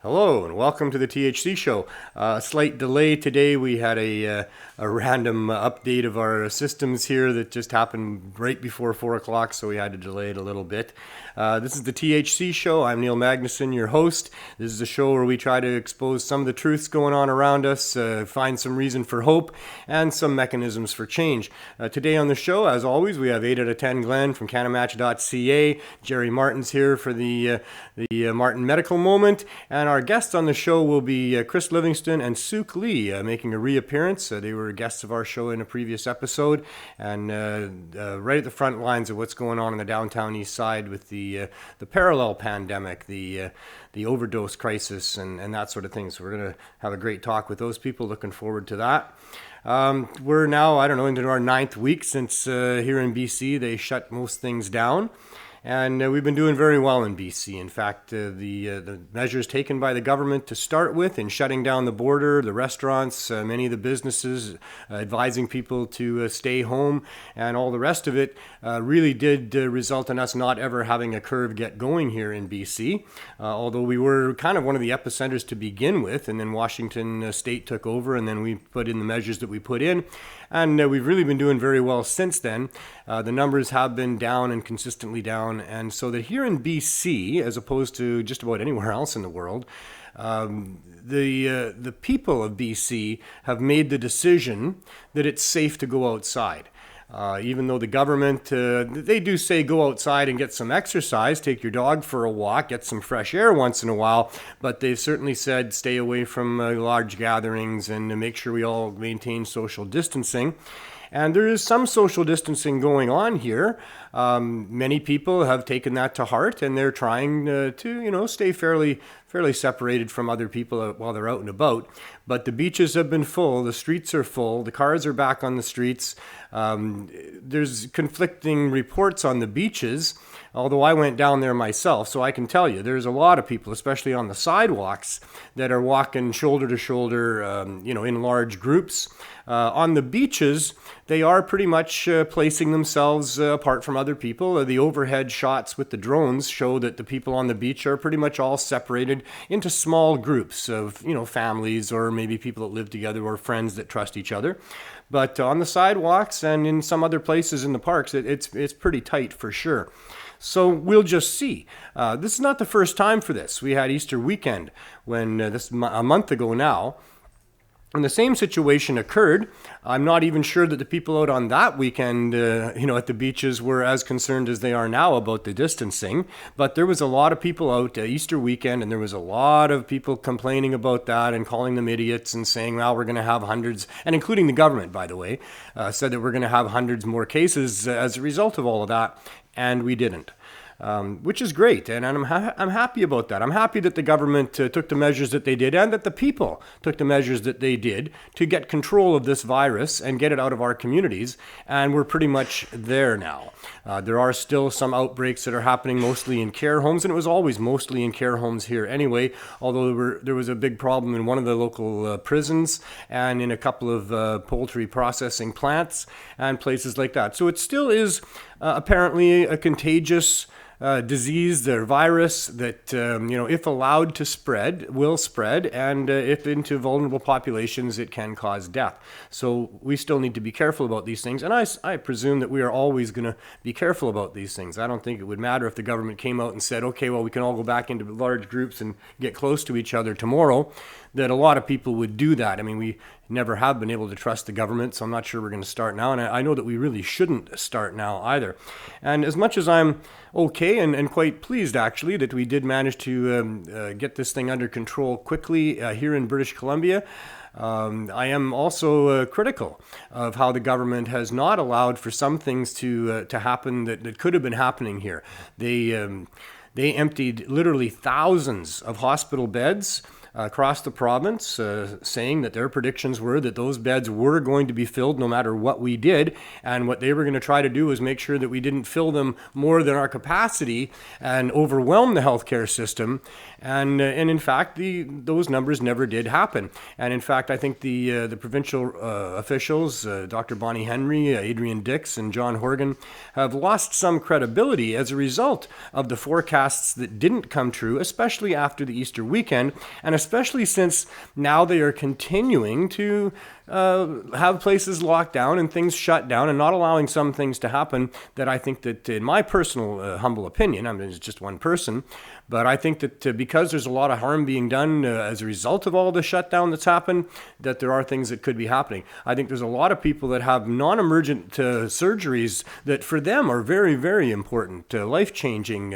Hello and welcome to the THC show. Slight delay today. We had a random update of our systems here that just happened right before 4 o'clock, so we had to delay it a little bit. This is the THC show. I'm Neil Magnuson, your host. This is a show where we try to expose some of the truths going on around us, find some reason for hope, and some mechanisms for change. Today on the show, as always, we have 8 out of 10 Glenn from CannaMatch.ca. Jerry Martin's here for the Martin Medical Moment, and our guests on the show will be Chris Livingston and Sook Lee, making a reappearance. They were guests of our show in a previous episode, and right at the front lines of what's going on in the downtown Eastside with the parallel pandemic, the overdose crisis, and that sort of thing. So we're going to have a great talk with those people. Looking forward to that. We're now, into our 9th week since here in BC they shut most things down. And we've been doing very well in BC. In fact, the measures taken by the government to start with in shutting down the border, the restaurants, many of the businesses, advising people to stay home, and all the rest of it really did result in us not ever having a curve get going here in BC. Although we were kind of one of the epicenters to begin with, and then Washington State took over, and then we put in the measures that we put in. And we've really been doing very well since then. The numbers have been down and consistently down. And so that here in BC, as opposed to just about anywhere else in the world, the people of BC have made the decision that it's safe to go outside. Even though the government, they do say go outside and get some exercise, take your dog for a walk, get some fresh air once in a while, but they've certainly said stay away from large gatherings and make sure we all maintain social distancing. And there is some social distancing going on here. Many people have taken that to heart, and they're trying to, stay fairly separated from other people while they're out and about. But the beaches have been full, the streets are full, the cars are back on the streets. There's conflicting reports on the beaches, although I went down there myself, so I can tell you there's a lot of people, especially on the sidewalks, that are walking shoulder to shoulder, in large groups. On the beaches, they are pretty much placing themselves apart from other people. The overhead shots with the drones show that the people on the beach are pretty much all separated into small groups of, families or maybe people that live together or friends that trust each other. But on the sidewalks and in some other places in the parks, it's pretty tight for sure. So we'll just see. This is not the first time for this. We had Easter weekend when a month ago now, and the same situation occurred. I'm not even sure that the people out on that weekend, at the beaches were as concerned as they are now about the distancing. But there was a lot of people out Easter weekend, and there was a lot of people complaining about that and calling them idiots and saying, well, we're going to have hundreds, and including the government, by the way, said that we're going to have hundreds more cases as a result of all of that, and we didn't. Which is great, and I'm happy about that. I'm happy that the government took the measures that they did, and that the people took the measures that they did to get control of this virus and get it out of our communities, and we're pretty much there now. There are still some outbreaks that are happening mostly in care homes, and it was always mostly in care homes here anyway, although there was a big problem in one of the local prisons and in a couple of poultry processing plants and places like that. So it still is apparently a contagious disease or virus that, if allowed to spread, will spread, and if into vulnerable populations, it can cause death. So we still need to be careful about these things, and I presume that we are always going to be careful about these things. I don't think it would matter if the government came out and said, okay, well, we can all go back into large groups and get close to each other tomorrow, that a lot of people would do that. I mean, we never have been able to trust the government, so I'm not sure we're going to start now, and I know that we really shouldn't start now either. And as much as I'm okay and quite pleased, actually, that we did manage to get this thing under control quickly here in British Columbia, I am also critical of how the government has not allowed for some things to happen that could have been happening here. They emptied literally thousands of hospital beds across the province saying that their predictions were that those beds were going to be filled no matter what we did. And what they were going to try to do was make sure that we didn't fill them more than our capacity and overwhelm the healthcare system. And in fact, those numbers never did happen. And in fact, I think the provincial officials, Dr. Bonnie Henry, Adrian Dix, and John Horgan, have lost some credibility as a result of the forecasts that didn't come true, especially after the Easter weekend, and especially since now they are continuing to have places locked down and things shut down and not allowing some things to happen that I think that, in my personal humble opinion, I mean, it's just one person, but I think that because there's a lot of harm being done as a result of all the shutdown that's happened, that there are things that could be happening. I think there's a lot of people that have non-emergent surgeries that for them are very, very important, life-changing,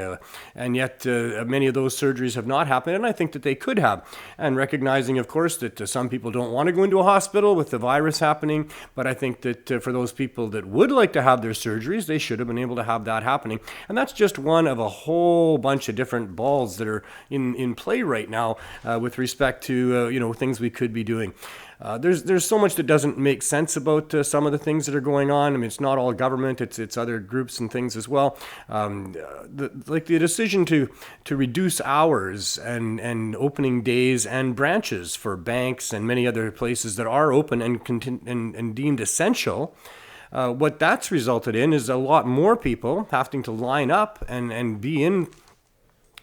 and yet many of those surgeries have not happened, and I think that they could have. And recognizing, of course, that some people don't want to go into a hospital with the virus happening, but I think that for those people that would like to have their surgeries, they should have been able to have that happening. And that's just one of a whole bunch of different balls that are in play right now with respect to things we could be doing. There's so much that doesn't make sense about some of the things that are going on. I mean, it's not all government; it's other groups and things as well. Like the decision to reduce hours and opening days and branches for banks and many other places that are open and deemed essential. What that's resulted in is a lot more people having to line up and be in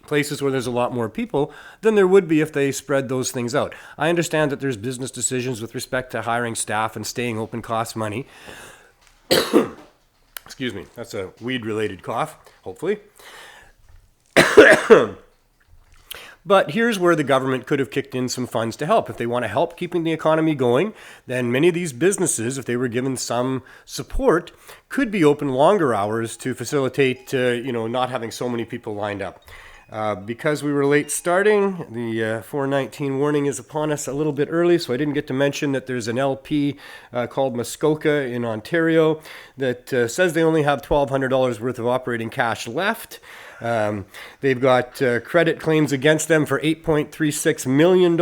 places where there's a lot more people than there would be if they spread those things out. I understand that there's business decisions with respect to hiring staff and staying open costs money. Excuse me, that's a weed-related cough, hopefully. But here's where the government could have kicked in some funds to help. If they want to help keeping the economy going, then many of these businesses, if they were given some support, could be open longer hours to facilitate, not having so many people lined up. Because we were late starting, the 419 warning is upon us a little bit early, so I didn't get to mention that there's an LP called Muskoka in Ontario that says they only have $1,200 worth of operating cash left. They've got credit claims against them for $8.36 million.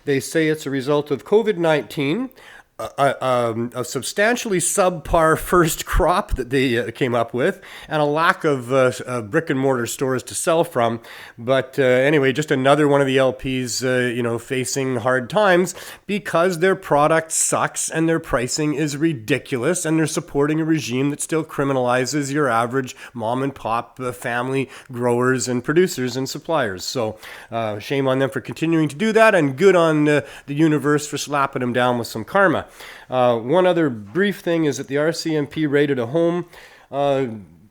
They say it's a result of COVID-19. A substantially subpar first crop that they came up with, and a lack of brick and mortar stores to sell from. But anyway, just another one of the LPs, facing hard times because their product sucks and their pricing is ridiculous, and they're supporting a regime that still criminalizes your average mom and pop family growers and producers and suppliers. So shame on them for continuing to do that, and good on the universe for slapping them down with some karma. One other brief thing is that the RCMP raided a home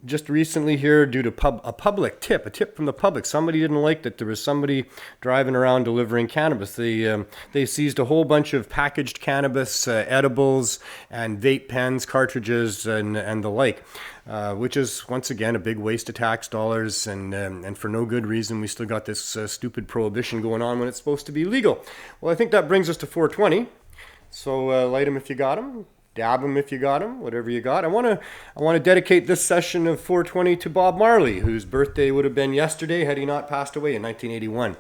just recently here due to a tip from the public. Somebody didn't like that there was somebody driving around delivering cannabis. They seized a whole bunch of packaged cannabis, edibles, and vape pens, cartridges, and the like. Which is, once again, a big waste of tax dollars, and for no good reason. We still got this stupid prohibition going on when it's supposed to be legal. Well, I think that brings us to 420. So light them if you got them, dab them if you got them, whatever you got. I want to dedicate this session of 420 to Bob Marley, whose birthday would have been yesterday had he not passed away in 1981.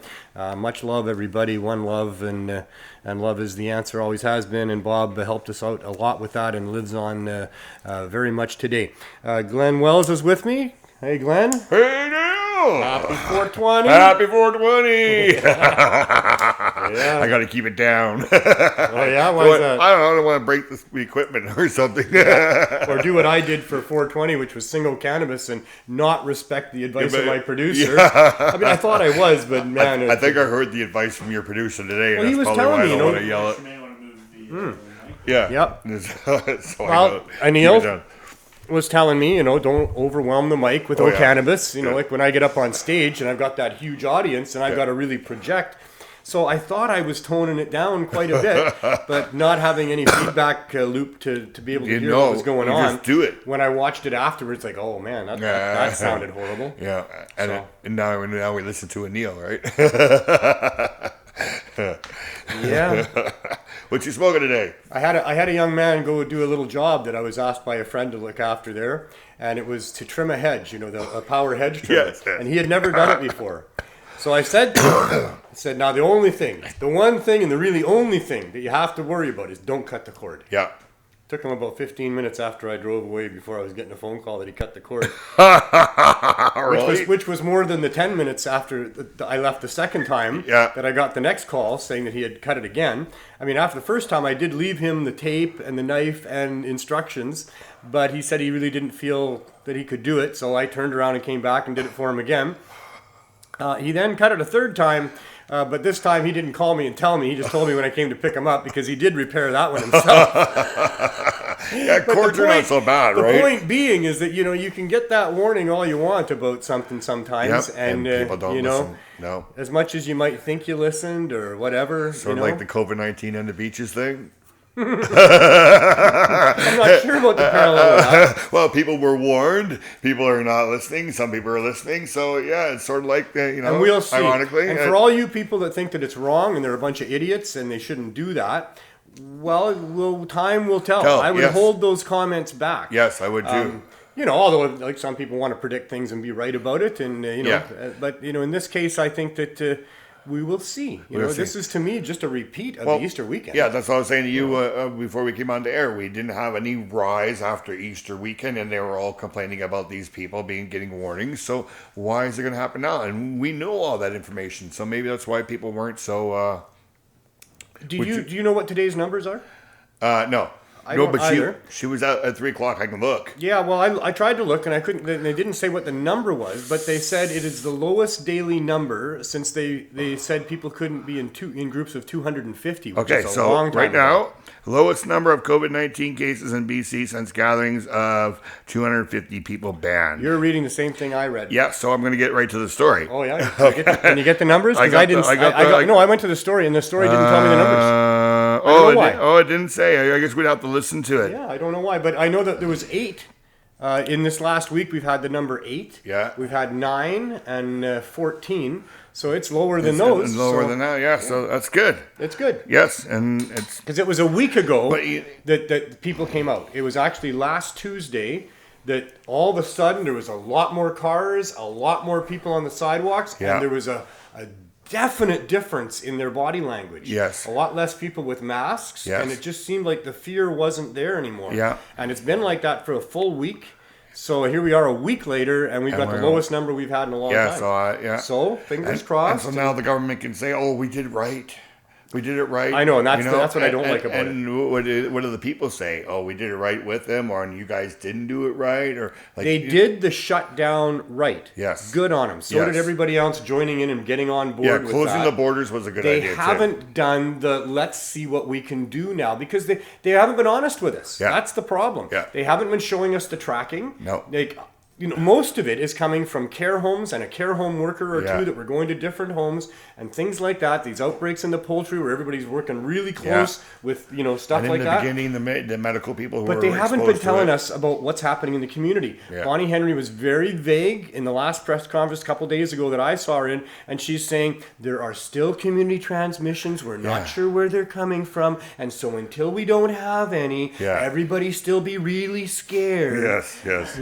Much love, everybody. One love, and love is the answer, always has been. And Bob helped us out a lot with that and lives on very much today. Glenn Wells is with me. Hey, Glenn. Hey, Neil. Happy 420. Happy 420. Yeah. I got to keep it down. Oh, yeah? Why is that? I don't want to break the equipment or something. Or do what I did for 420, which was single cannabis and not respect the advice of my producer. Yeah. I mean, I thought I was, but man. I think I heard the advice from your producer today. Well, he was probably telling why me, I don't want to yell it. Yeah. Yep. So Neil was telling me, don't overwhelm the mic with cannabis. Like when I get up on stage and I've got that huge audience and I've got to really project. So I thought I was toning it down quite a bit, but not having any feedback loop to be able to hear what was going on. Just do it. When I watched it afterwards, like, oh man, that sounded horrible. Yeah, and now we listen to a Neil, right? Yeah. What you smoking today? I had a young man go do a little job that I was asked by a friend to look after there, and it was to trim a hedge, a power hedge trimmer, Yes. and he had never done it before. So I said, now the one thing and the really only thing that you have to worry about is don't cut the cord. Yeah. Took him about 15 minutes after I drove away before I was getting a phone call that he cut the cord. Really? which was more than the 10 minutes after I left the second time that I got the next call saying that he had cut it again. I mean, after the first time, I did leave him the tape and the knife and instructions, but he said he really didn't feel that he could do it, so I turned around and came back and did it for him again. He then cut it a third time. But this time he didn't call me and tell me. He just told me when I came to pick him up because he did repair that one himself. Yeah, cords are not so bad, right? The point being is that, you can get that warning all you want about something sometimes. Yep, and people don't listen. No. As much as you might think you listened or whatever. Sort of like the COVID-19 and the beaches thing. I'm not sure about the parallel with that. Well, people were warned. People are not listening. Some people are listening. So, yeah, it's sort of like, and we'll see. Ironically. And for all you people that think that it's wrong and they're a bunch of idiots and they shouldn't do that, well, time will tell. I would hold those comments back. Yes, I would too. Although like some people want to predict things and be right about it, and but in this case, I think that we will see. This is to me just a repeat of the Easter weekend. Yeah, that's what I was saying to you before we came on the air. We didn't have any rise after Easter weekend, and they were all complaining about these people getting warnings. So why is it going to happen now? And we know all that information, so maybe that's why people weren't so. Do you know what today's numbers are? No. I don't either. She was out at 3:00. I can look. Yeah, well, I tried to look and I couldn't. They didn't say what the number was, but they said it is the lowest daily number since they said people couldn't be in groups of 250. Which is a long time right ago. now, lowest number of COVID-19 cases in BC since gatherings of 250 people banned. You're reading the same thing I read. Yeah, so I'm going to get right to the story. Oh yeah, can you get the numbers? Because I went to the story and the story didn't tell me the numbers. It didn't say. I guess we'd have to listen to it. Yeah, I don't know why, but I know that there was 8. In this last week, we've had the number 8. Yeah. We've had 9 and 14. So it's lower than those. It's lower than that, yeah. So that's good. It's good. Yes, and it's because it was a week ago that people came out. It was actually last Tuesday that all of a sudden there was a lot more cars, a lot more people on the sidewalks, and there was a definite difference in their body language. Yes. A lot less people with masks, and it just seemed like the fear wasn't there anymore. Yeah. And it's been like that for a full week. So here we are a week later, and we've got the lowest number we've had in a long time. So fingers crossed. And so now the government can say, "Oh, we did right. We did it right." I know, and that's what I don't like about it. And what do the people say? "Oh, we did it right with them," or "You guys didn't do it right," or they did the shutdown right. Yes, good on them. So did everybody else joining in and getting on board. Yeah, closing the borders was a good idea. They haven't done the let's see what we can do now because they haven't been honest with us. Yeah. That's the problem. Yeah. They haven't been showing us the tracking. No. Most of it is coming from care homes and a care home worker or two that were going to different homes and things like that. These outbreaks in the poultry where everybody's working really close with stuff and like that. In the beginning, the medical people who but they haven't been telling us about what's happening in the community. Yeah. Bonnie Henry was very vague in the last press conference a couple days ago that I saw her in, and she's saying there are still community transmissions. We're not sure where they're coming from, and so until we don't have any, everybody still be really scared. Yes.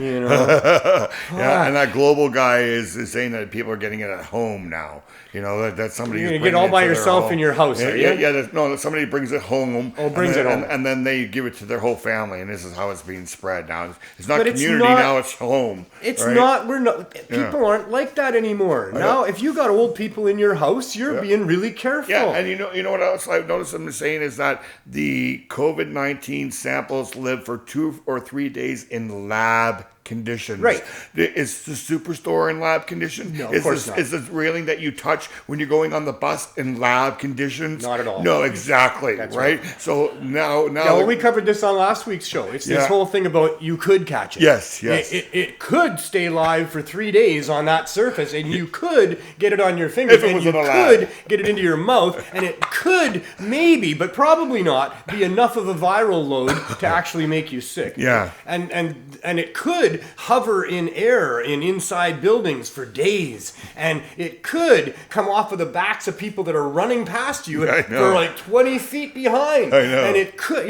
And that global guy is saying that people are getting it at home now. That somebody you're gonna get all by yourself in your house. Somebody brings it home. Brings it home, and then they give it to their whole family, and this is how it's being spread now. It's not community now; it's home. It's not. We're not. People aren't like that anymore. Now, if you got old people in your house, you're being really careful. Yeah, and you know what else I've noticed them saying is that the COVID-19 samples live for 2 or 3 days in lab conditions. Right. Is the superstore in lab conditions? No, of course not. Is the railing that you touch when you're going on the bus in lab conditions? Not at all. No, exactly. That's right? So now. Yeah, well, we covered this on last week's show. It's this whole thing about you could catch it. Yes. It could stay live for 3 days on that surface, and you could get it on your fingers, and you could get it into your mouth, and it could maybe, but probably not, be enough of a viral load to actually make you sick. Yeah. And it could hover in air inside buildings for days, and it could come off of the backs of people that are running past you for like 20 feet behind. I know. And it could,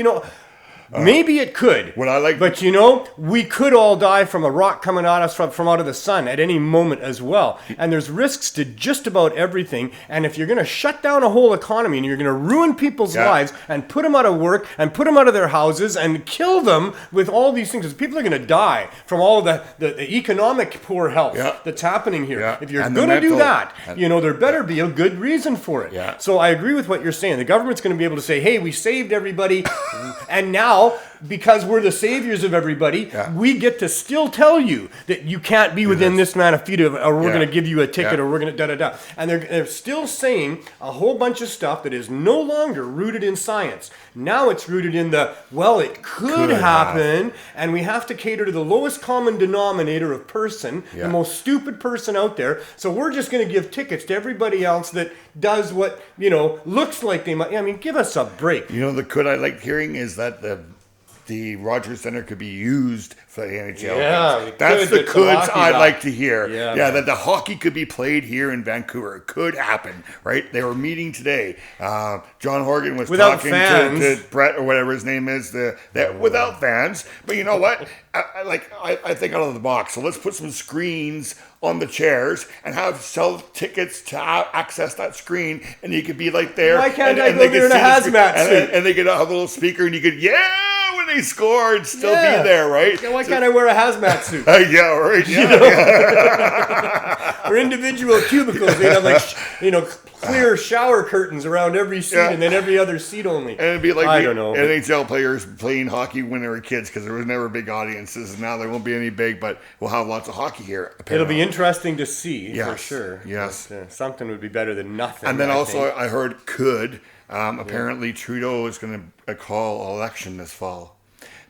Maybe it could. What I like- But you know, we could all die from a rock coming at us from out of the sun at any moment as well. And there's risks to just about everything. And if you're going to shut down a whole economy and you're going to ruin people's lives and put them out of work and put them out of their houses and kill them with all these things, because people are going to die from all the economic poor health that's happening here. Yeah. If you're And going to do mental- that, you know, there better be a good reason for it. Yeah. So I agree with what you're saying. The government's going to be able to say, hey, we saved everybody, and now, because we're the saviors of everybody, we get to still tell you that you can't be within this amount of feet of, or we're going to give you a ticket, or we're going to da-da-da. And they're still saying a whole bunch of stuff that is no longer rooted in science. Now it's rooted in the, well, it could happen, and we have to cater to the lowest common denominator of person, the most stupid person out there, so we're just going to give tickets to everybody else that does what, you know, looks like they might. I mean, give us a break. You know, the could I like hearing is that the Rogers Center could be used for the NHL. Yeah, that's the coulds I'd like to hear. Yeah, that the hockey could be played here in Vancouver. It could happen, right? They were meeting today. John Horgan was Without talking fans. to Brett or whatever his name is. Without fans, but you know what? I think out of the box. So let's put some screens on the chairs and sell tickets to access that screen, and you could be like there. Why can't and, I and go they there could in a see the hazmat screen, suit? and they could have a little speaker, and you could when they scored, still be there, right? Yeah, why can't I wear a hazmat suit? Yeah, right. Yeah, Or individual cubicles, they have like clear shower curtains around every seat, and then every other seat only. And it'd be like I don't know. NHL players playing hockey when they were kids, because there was never big audiences. Now there won't be any big, but we'll have lots of hockey here. Apparently. It'll be interesting to see for sure. Yes, but, something would be better than nothing. And then I also think. I heard apparently Trudeau is going to call election this fall,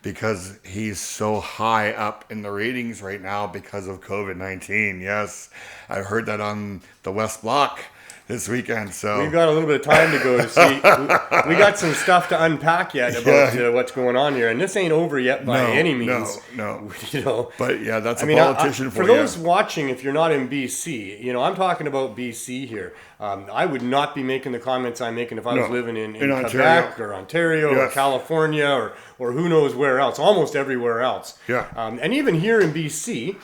because he's so high up in the ratings right now because of COVID-19. Yes, I heard that on the West Block this weekend. So we've got a little bit of time to go to see. We got some stuff to unpack yet about what's going on here, and this ain't over yet by any means. No. You know, but yeah, that's a politician for you. For those watching, if you're not in BC, you know, I'm talking about BC here. I would not be making the comments I'm making if I was living in Quebec or Ontario or California or who knows where else, almost everywhere else. Yeah. And even here in BC,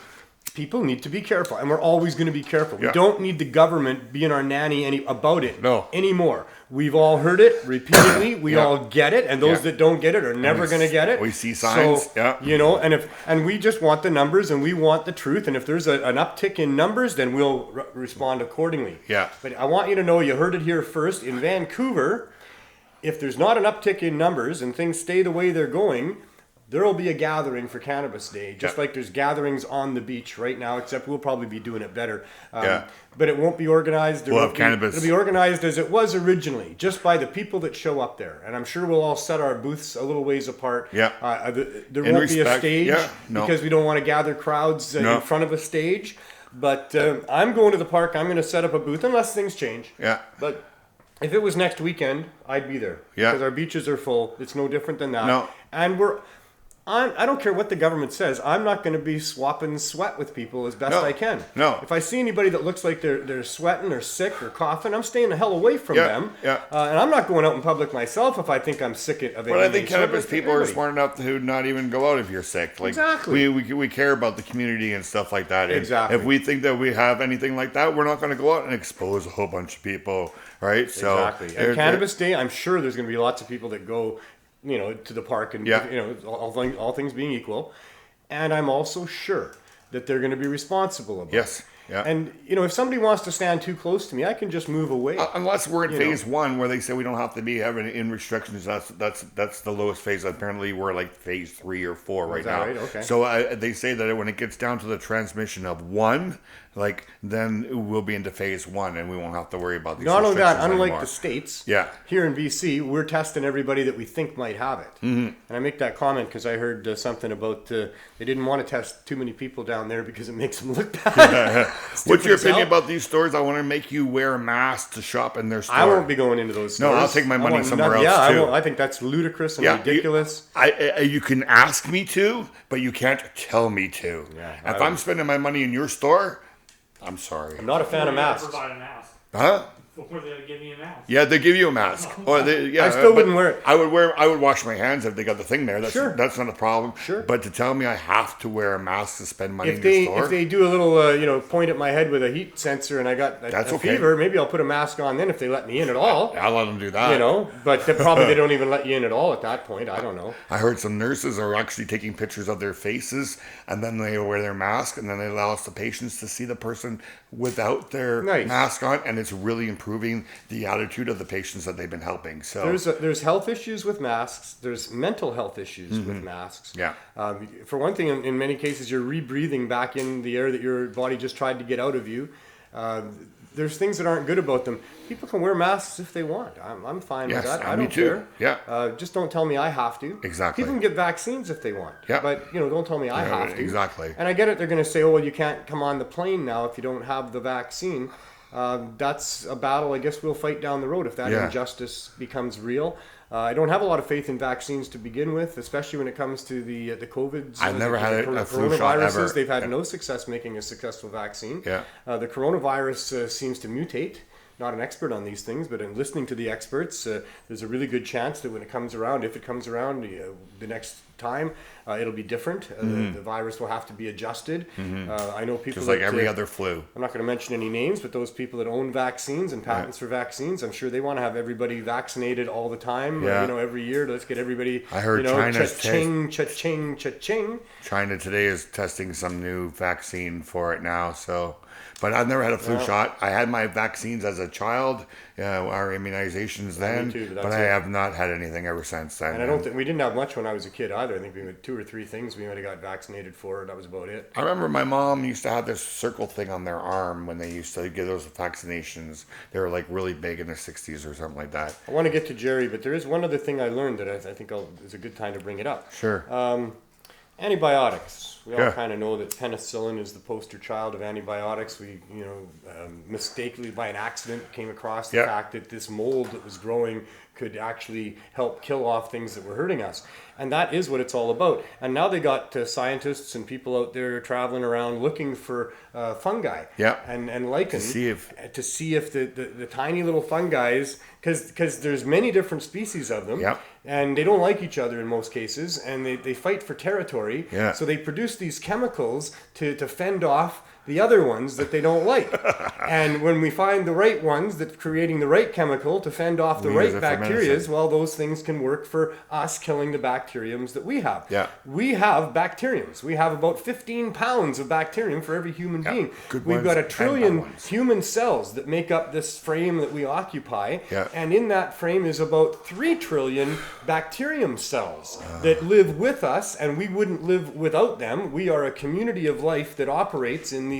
people need to be careful, and we're always going to be careful. We don't need the government being our nanny about it anymore. We've all heard it repeatedly. We all get it, and those that don't get it are never going to get it. We see signs. So, you know, and we just want the numbers, and we want the truth. And if there's an uptick in numbers, then we'll respond accordingly. Yeah. But I want you to know, you heard it here first. In Vancouver, if there's not an uptick in numbers and things stay the way they're going, there will be a gathering for Cannabis Day, just like there's gatherings on the beach right now, except we'll probably be doing it better. But it won't be organized. We'll have cannabis. It'll be organized as it was originally, just by the people that show up there. And I'm sure we'll all set our booths a little ways apart. Yeah. There won't be a stage because we don't want to gather crowds in front of a stage. But I'm going to the park. I'm going to set up a booth unless things change. Yeah. But if it was next weekend, I'd be there. Yeah. Because our beaches are full. It's no different than that. No. And I don't care what the government says. I'm not going to be swapping sweat with people as best I can. No. If I see anybody that looks like they're sweating or sick or coughing, I'm staying the hell away from them. Yeah. And I'm not going out in public myself if I think I'm sick of it. But I think cannabis people are smart enough to not even go out if you're sick. Like, exactly. We care about the community and stuff like that. Exactly. If we think that we have anything like that, we're not going to go out and expose a whole bunch of people, right? So exactly. And Cannabis Day, I'm sure there's going to be lots of people that go, you know, to the park, and you know, all things being equal. And I'm also sure that they're going to be responsible about it. Yeah. And, you know, if somebody wants to stand too close to me, I can just move away. Unless we're in phase 1 where they say we don't have to be having in restrictions. That's the lowest phase. Apparently we're like phase 3 or 4 right now. Right? Okay. So they say that when it gets down to the transmission of 1, then we'll be into phase 1 and we won't have to worry about these Not only that, unlike anymore. the States, here in BC, we're testing everybody that we think might have it. Mm-hmm. And I make that comment because I heard something about they didn't want to test too many people down there because it makes them look bad. What's your opinion about these stores? I want to make you wear a mask to shop in their store. I won't be going into those stores. No, I'll take my money somewhere else too. I think that's ludicrous and ridiculous. You can ask me to, but you can't tell me to. Yeah, if I'm spending my money in your store, I'm sorry. I'm not a fan of masks. Huh? Before they give me a mask. Yeah, they give you a mask. Or I still wouldn't wear it. I would wash my hands if they got the thing there. That's not a problem. Sure. But to tell me I have to wear a mask to spend money in the store. If they do a little, point at my head with a heat sensor and I got a fever, maybe I'll put a mask on then if they let me in at all. I'll let them do that. But probably they don't even let you in at all at that point. I don't know. I heard some nurses are actually taking pictures of their faces and then they wear their mask and then they allow us the patients to see the person without their mask on, and it's really improving the attitude of the patients that they've been helping. So there's health issues with masks. There's mental health issues with masks. Yeah. For one thing, in many cases, you're rebreathing back in the air that your body just tried to get out of you. There's things that aren't good about them. People can wear masks if they want. I'm fine with that. I don't care. Yeah. Just don't tell me I have to. Exactly. People can get vaccines if they want. Yeah. But don't tell me I have to. Exactly. And I get it. They're going to say, oh well, you can't come on the plane now if you don't have the vaccine. That's a battle I guess we'll fight down the road if that injustice becomes real. I don't have a lot of faith in vaccines to begin with, especially when it comes to the COVIDs. I've never had a flu shot ever. They've had no success making a successful vaccine. Yeah. The coronavirus seems to mutate. Not an expert on these things, but in listening to the experts, there's a really good chance that when it comes around, if it comes around the next time, it'll be different. The virus will have to be adjusted. I know people just like every other flu. I'm not going to mention any names, but those people that own vaccines and patents for vaccines, I'm sure they want to have everybody vaccinated all the time. Yeah. Every year. Let's get everybody. I heard China's cha-ching. China today is testing some new vaccine for it now. But I've never had a flu shot. I had my vaccines as a child, our immunizations then, me too, but I have not had anything ever since then. And I don't think we didn't have much when I was a kid either. I think we had 2 or 3 things we might have got vaccinated for. That was about it. I remember my mom used to have this circle thing on their arm when they used to give those vaccinations. They were like really big in their 60s or something like that. I want to get to Jerry, but there is one other thing I learned that I think is a good time to bring it up. Sure. Antibiotics. We all kind of know that penicillin is the poster child of antibiotics. We, mistakenly by an accident came across the fact that this mold that was growing could actually help kill off things that were hurting us. And that is what it's all about. And now they got scientists and people out there traveling around looking for fungi and lichens to see if the tiny little fungi, because there's many different species of them, and they don't like each other in most cases, and they fight for territory. So they produce these chemicals to fend off the other ones that they don't like. And when we find the right ones that's creating the right chemical to fend off the right bacteria, well, those things can work for us killing the bacteriums that we have. We have bacteriums. We have about 15 pounds of bacterium for every human being. We've got 1 trillion human cells that make up this frame that we occupy. And in that frame is about 3 trillion bacterium cells that live with us, and we wouldn't live without them. We are a community of life that operates in these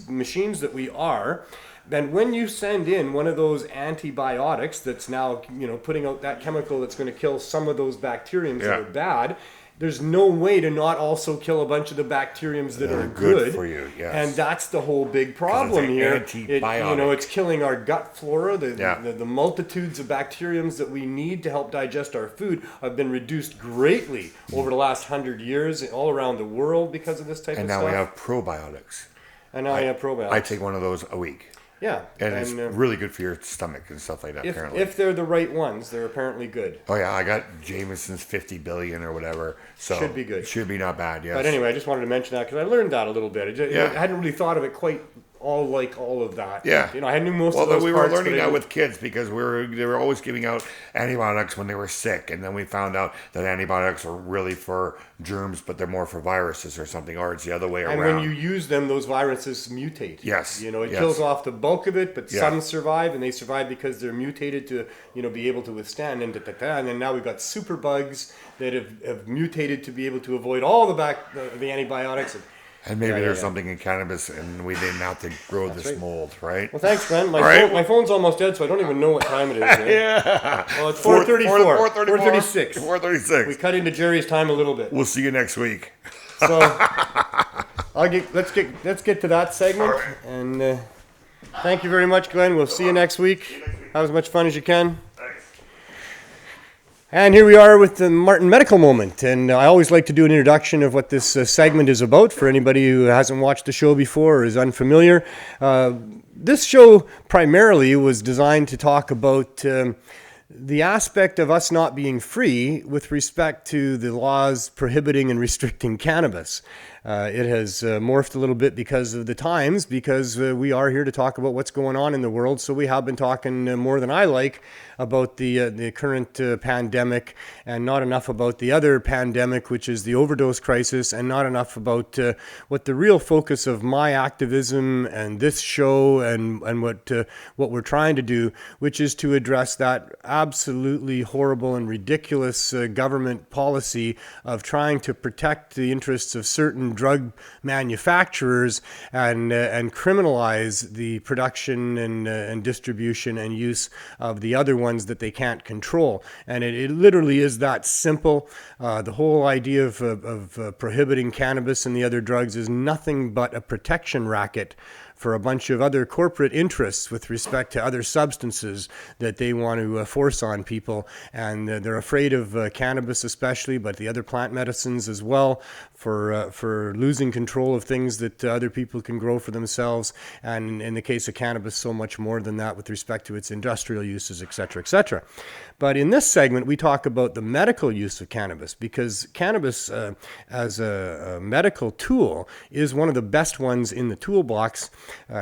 machines that we are. Then when you send in one of those antibiotics that's now putting out that chemical that's going to kill some of those bacteriums that are bad, there's no way to not also kill a bunch of the bacteriums that are good for you. And that's the whole big problem here. It's killing our gut flora. The multitudes of bacteriums that we need to help digest our food have been reduced greatly over the last 100 years all around the world because of this type of stuff. And now we have probiotics. I take one of those a week. Yeah. And it's really good for your stomach and stuff like that, apparently. If they're the right ones, they're apparently good. Oh, yeah. I got Jameson's 50 billion or whatever. So should be good. Should be not bad, yes. But anyway, I just wanted to mention that because I learned that a little bit. I hadn't really thought of it quite all of that. Yeah. I knew most of those parts. Well, we were learning that with kids because they were always giving out antibiotics when they were sick. And then we found out that antibiotics are really for germs, but they're more for viruses or something, or it's the other way around. And when you use them, those viruses mutate. Yes. It kills off the bulk of it, but some survive, and they survive because they're mutated to, be able to withstand. And then now we've got super bugs that have mutated to be able to avoid all the antibiotics. And maybe there's something in cannabis, and we didn't have to grow this mold, right? Well, thanks, Glenn. My phone's almost dead, so I don't even know what time it is. Right? Well, it's 4:34. 4:36. 4:36. We cut into Jerry's time a little bit. We'll see you next week. So let's get to that segment, and thank you very much, Glenn. We'll see you next week. Have as much fun as you can. Thanks. And here we are with the Martin Medical Moment. And I always like to do an introduction of what this segment is about for anybody who hasn't watched the show before or is unfamiliar. This show primarily was designed to talk about the aspect of us not being free with respect to the laws prohibiting and restricting cannabis. It has morphed a little bit because of the times, because we are here to talk about what's going on in the world. So we have been talking more than I like about the current pandemic, and not enough about the other pandemic, which is the overdose crisis, and not enough about what the real focus of my activism and this show and what we're trying to do, which is to address that absolutely horrible and ridiculous government policy of trying to protect the interests of certain drug manufacturers and criminalize the production and distribution and use of the other ones that they can't control. And it literally is that simple. The whole idea of prohibiting cannabis and the other drugs is nothing but a protection racket for a bunch of other corporate interests with respect to other substances that they want to force on people. And they're afraid of cannabis especially, but the other plant medicines as well, for losing control of things that other people can grow for themselves. And in the case of cannabis, so much more than that with respect to its industrial uses, et cetera, et cetera. But in this segment, we talk about the medical use of cannabis, because cannabis as a medical tool is one of the best ones in the toolbox.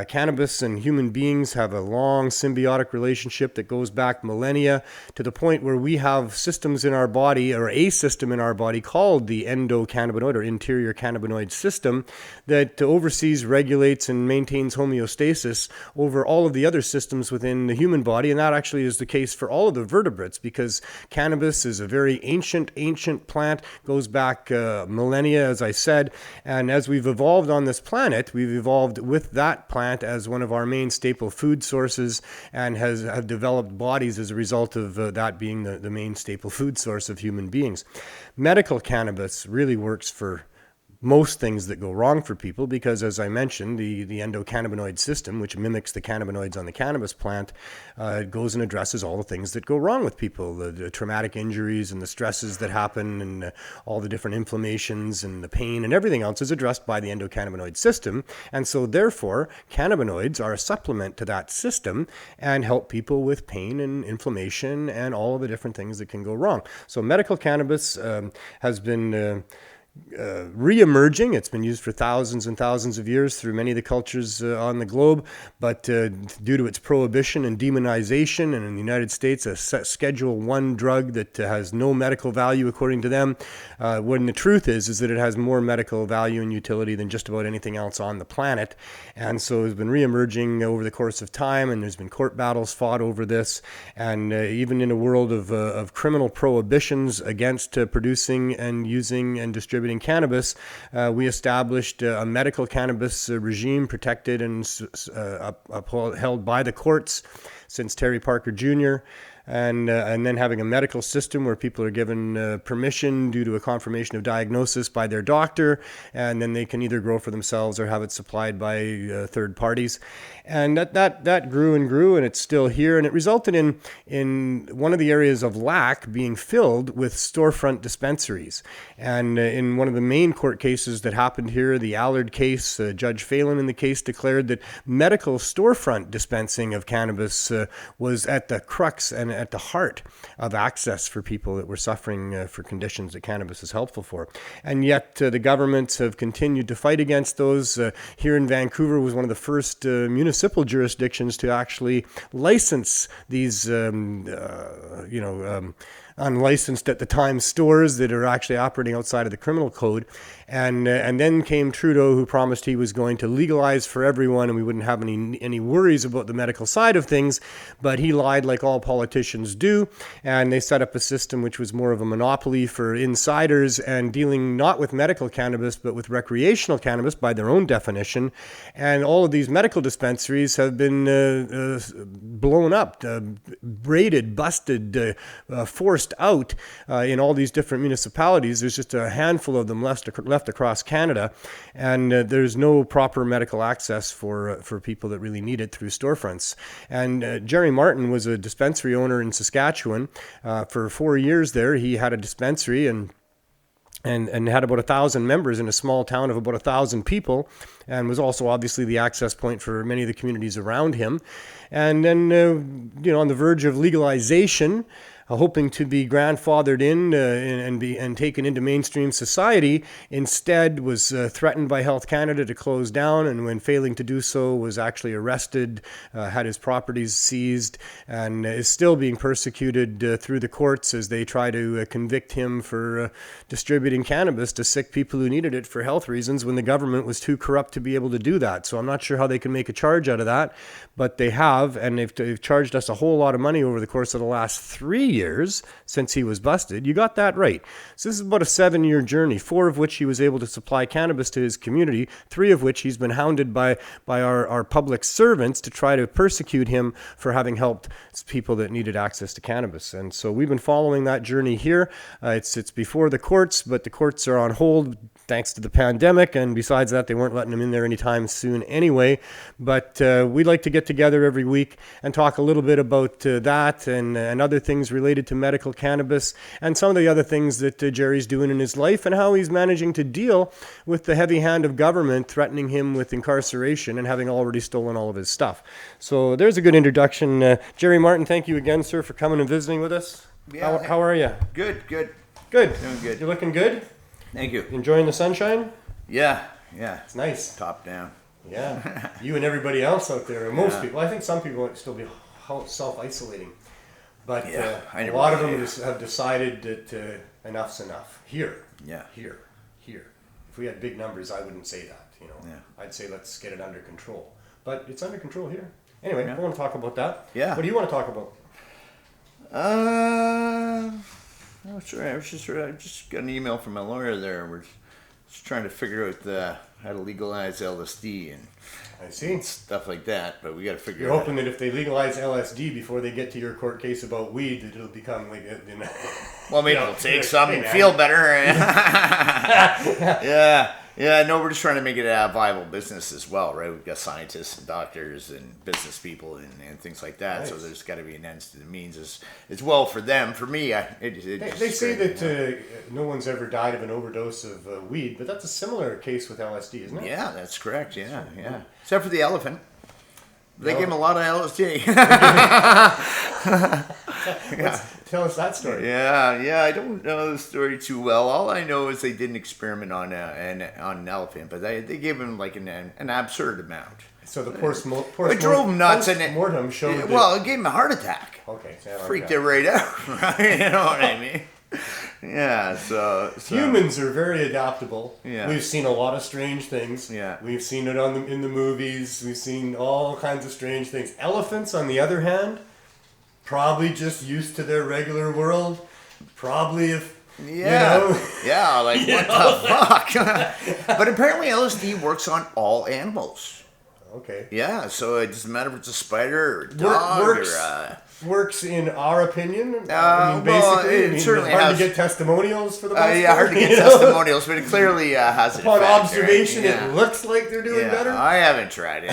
Cannabis and human beings have a long symbiotic relationship that goes back millennia, to the point where we have systems in our body, or a system in our body called the endocannabinoid or interior cannabinoid system, that oversees, regulates, and maintains homeostasis over all of the other systems within the human body. And that actually is the case for all of the vertebrates, because cannabis is a very ancient plant, goes back millennia, as I said. And as we've evolved on this planet, we've evolved with that plant as one of our main staple food sources, and have developed bodies as a result of that being the main staple food source of human beings. Medical cannabis really works for most things that go wrong for people, because, as I mentioned, the endocannabinoid system, which mimics the cannabinoids on the cannabis plant, goes and addresses all the things that go wrong with people, the traumatic injuries and the stresses that happen, and all the different inflammations and the pain and everything else is addressed by the endocannabinoid system. And so therefore, cannabinoids are a supplement to that system and help people with pain and inflammation and all of the different things that can go wrong. So medical cannabis has been re-emerging. It's been used for thousands and thousands of years through many of the cultures on the globe, but due to its prohibition and demonization, and in the United States a Schedule I drug that has no medical value according to them, when the truth is that it has more medical value and utility than just about anything else on the planet. And so it's been re-emerging over the course of time, and there's been court battles fought over this, and even in a world of criminal prohibitions against producing and using and distributing cannabis, we established a medical cannabis regime protected and upheld by the courts since Terry Parker Jr., and then having a medical system where people are given permission due to a confirmation of diagnosis by their doctor, and then they can either grow for themselves or have it supplied by third parties. And that grew and grew, and it's still here, and it resulted in one of the areas of lack being filled with storefront dispensaries. And in one of the main court cases that happened here, the Allard case, Judge Phelan in the case declared that medical storefront dispensing of cannabis was at the crux and at the heart of access for people that were suffering for conditions that cannabis is helpful for. And yet the governments have continued to fight against those. Here in Vancouver was one of the first municipal jurisdictions to actually license these unlicensed at the time stores that are actually operating outside of the criminal code. And then came Trudeau, who promised he was going to legalize for everyone and we wouldn't have any worries about the medical side of things. But he lied, like all politicians do, and they set up a system which was more of a monopoly for insiders and dealing not with medical cannabis but with recreational cannabis by their own definition. And all of these medical dispensaries have been blown up, raided, busted, forced out in all these different municipalities. There's just a handful of them left left across Canada, and there's no proper medical access for people that really need it through storefronts. And Jerry Martin was a dispensary owner in Saskatchewan. For 4 years there, he had a dispensary and had about 1,000 members in a small town of about 1,000 people, and was also obviously the access point for many of the communities around him. And then, on the verge of legalization, hoping to be grandfathered in and taken into mainstream society, instead was threatened by Health Canada to close down, and when failing to do so was actually arrested, had his properties seized, and is still being persecuted through the courts as they try to convict him for distributing cannabis to sick people who needed it for health reasons when the government was too corrupt to be able to do that. So I'm not sure how they can make a charge out of that, but they have, and they've charged us a whole lot of money over the course of the last 3 years since he was busted. You got that right. So this is about a 7-year journey, 4 of which he was able to supply cannabis to his community, 3 of which he's been hounded by our public servants to try to persecute him for having helped people that needed access to cannabis. And so we've been following that journey here. It's before the courts, but the courts are on hold thanks to the pandemic, and besides that, they weren't letting him in there anytime soon anyway. But we'd like to get together every week and talk a little bit about that and other things related to medical cannabis and some of the other things that Jerry's doing in his life and how he's managing to deal with the heavy hand of government threatening him with incarceration and having already stolen all of his stuff. So there's a good introduction. Jerry Martin, thank you again, sir, for coming and visiting with us. Yeah, how are you? Good. Good. Doing good. You're looking good? Thank you. Enjoying the sunshine? Yeah. It's nice. Top down. Yeah. You and everybody else out there. Most people. I think some people might still be self-isolating. But a lot of them have decided that enough's enough. Here. If we had big numbers, I wouldn't say that. I'd say let's get it under control. But it's under control here. Anyway, I want to talk about that. Yeah. What do you want to talk about? Oh, sure. I just got an email from my lawyer there. We're just trying to figure out how to legalize LSD and I see. stuff like that. But we got to figure. You're hoping that if they legalize LSD before they get to your court case about weed, that it'll become like well, maybe it'll take some and feel better. Yeah. No, we're just trying to make it a viable business as well, right? We've got scientists and doctors and business people and things like that. Nice. So there's got to be an end to the means as well for them. For me, they say that no one's ever died of an overdose of weed, but that's a similar case with LSD, isn't it? Yeah, that's correct. Yeah. Except for the elephant. They gave him a lot of LSD. Tell us that story. Yeah. I don't know the story too well. All I know is they did an experiment on an elephant, but they gave him like an absurd amount. So the poor it drove him nuts, and mortem showed. It gave him a heart attack. Okay, freaked it right out. Right? You know what I mean? Yeah, so humans are very adaptable. Yeah. We've seen a lot of strange things. Yeah. We've seen it in the movies. We've seen all kinds of strange things. Elephants, on the other hand, probably just used to their regular world. Probably like what the fuck? But apparently LSD works on all animals. Okay. Yeah, so it doesn't matter if it's a spider or a dog works in our opinion. It certainly hard has to get testimonials for the most part. hard to get testimonials, but it clearly has an upon effect, observation. right? It looks like they're doing better. I haven't tried it.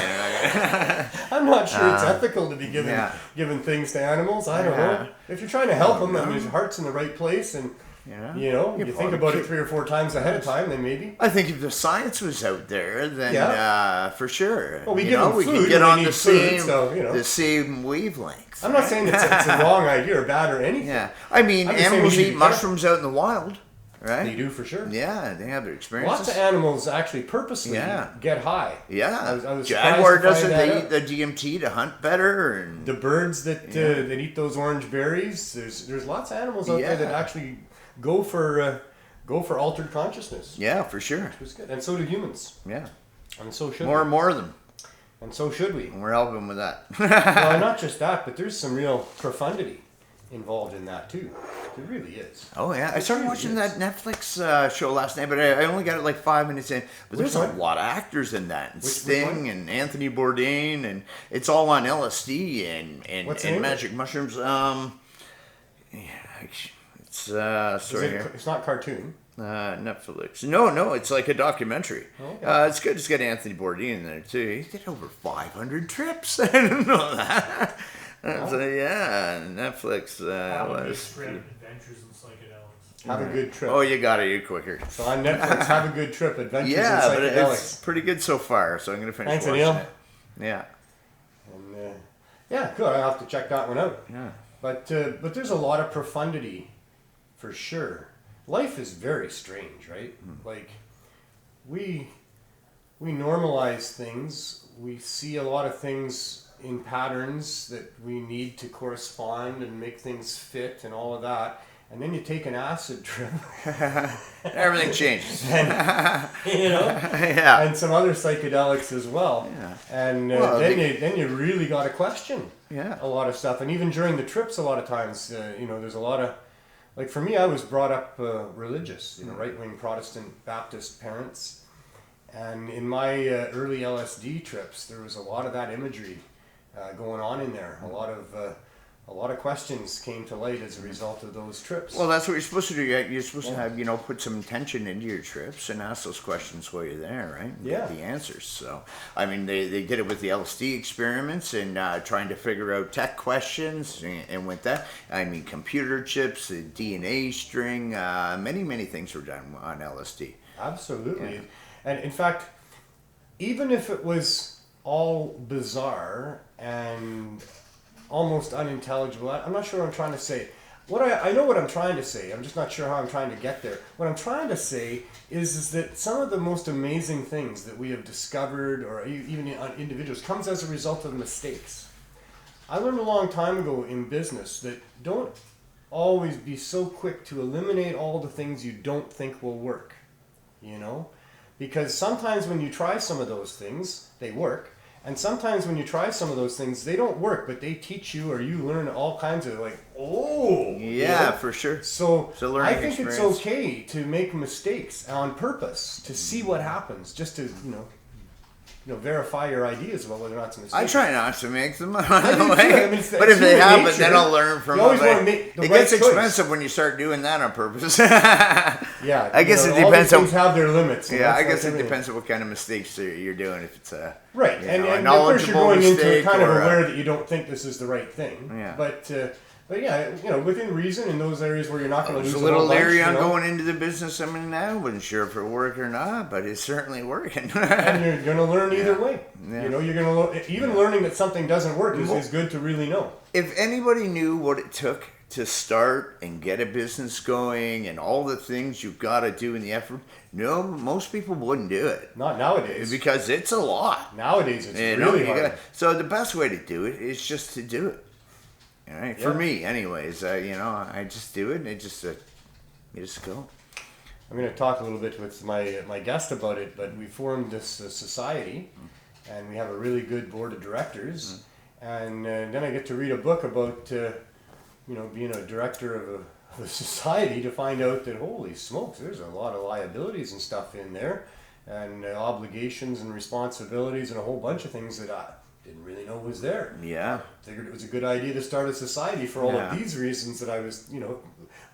I'm not sure it's ethical to be giving things to animals. I don't know. If you're trying to help them, and his heart's in the right place, and you think about it 3 or 4 times ahead of time, then maybe. I think if the science was out there, then for sure. Well, we can get on the same same wavelength. I'm not saying it's a wrong idea or bad or anything. Yeah, I mean, animals eat mushrooms out in the wild, right? They do for sure. Yeah, they have their experiences. Lots of animals actually purposely get high. Yeah, I was jaguar does it. They eat the DMT to hunt better, and the birds that eat those orange berries. There's lots of animals out there that actually go for altered consciousness. Yeah, for sure. Which was good, and so do humans. Yeah, and so should more and more of them. And so should we. And we're helping with that. Well, not just that, but there's some real profundity involved in that too. There really is. Oh yeah, I started watching that Netflix show last night, but I only got it like 5 minutes in. But there's a lot of actors in that, and Sting and Anthony Bourdain, and it's all on LSD and magic mushrooms. It's sorry, it's not cartoon. Netflix. No, it's like a documentary. Okay. It's good. It's got Anthony Bourdain in there too. He did over 500 trips. I didn't know that. So yeah, Netflix was. Adventures in Psychedelics. Have a good trip. Oh, you got it. You quicker. So on Netflix, have a good trip. Adventures in Yeah, but Psychedelics. it's pretty good so far. So I'm gonna finish Thanks, watching Neil. it. Yeah. And, yeah, good. I'll have to check that one out. Yeah. But there's a lot of profundity, for sure. Life is very strange, right? Like, we normalize things. We see a lot of things in patterns that we need to correspond and make things fit and all of that. And then you take an acid trip. Everything changes. You know? Yeah. And some other psychedelics as well. Yeah. And Well, then you really got to question Yeah. a lot of stuff. And even during the trips, a lot of times, there's a lot of, like for me, I was brought up religious, right-wing Protestant Baptist parents. And in my early LSD trips, there was a lot of that imagery going on in there. A lot of questions came to light as a result of those trips. Well, that's what you're supposed to do. You're supposed to have, put some intention into your trips and ask those questions while you're there, right? And Yeah. get the answers. So, I mean, they did it with the LSD experiments and trying to figure out tech questions. And with that, I mean, computer chips, the DNA string, many things were done on LSD. Absolutely. Yeah. And in fact, even if it was all bizarre and almost unintelligible, I'm not sure what I'm trying to say. I know what I'm trying to say. I'm just not sure how I'm trying to get there. What I'm trying to say is that some of the most amazing things that we have discovered, or even on individuals, comes as a result of mistakes. I learned a long time ago in business that don't always be so quick to eliminate all the things you don't think will work. Because sometimes when you try some of those things, they work. And sometimes when you try some of those things, they don't work, but they teach you or you learn all kinds of Yeah, for sure. So learning I think experience. it's okay to make mistakes on purpose, to see what happens, just to, verify your ideas about whether or not it's a mistake. I try not to make them. do too. I mean, But if they human happen, nature. then I'll learn from You always them. wanna make the It right gets choice. expensive when you start doing that on purpose. Yeah, I guess it all depends these on. things have their limits. Yeah, I it's guess like it everything. depends on what kind of mistakes you're doing. If it's a Right, you and know, a of course you're knowledgeable going into it mistake kind of or a- aware that you don't think this is the right thing. Yeah. But yeah, within reason in those areas where you're not I going to was lose a little whole bunch, leery on going into the business I'm in now. Wasn't sure if it worked or not, but it's certainly working. and you're going to learn either way. Yeah. You're going to even learning that something doesn't work is good to really know. If anybody knew what it took to start and get a business going and all the things you've got to do in the effort, no, most people wouldn't do it. Not nowadays. Because it's a lot. Nowadays it's You know, really you hard. so the best way to do it is just to do it. All right, for Yeah. me, anyways. I just do it, and it just you just go. I'm going to talk a little bit with my guest about it, but we formed this society, and we have a really good board of directors, and then I get to read a book about being a director of a society to find out that holy smokes, there's a lot of liabilities and stuff in there, and obligations and responsibilities and a whole bunch of things that I didn't really know was there. Yeah. Figured it was a good idea to start a society for all Yeah. of these reasons that I was,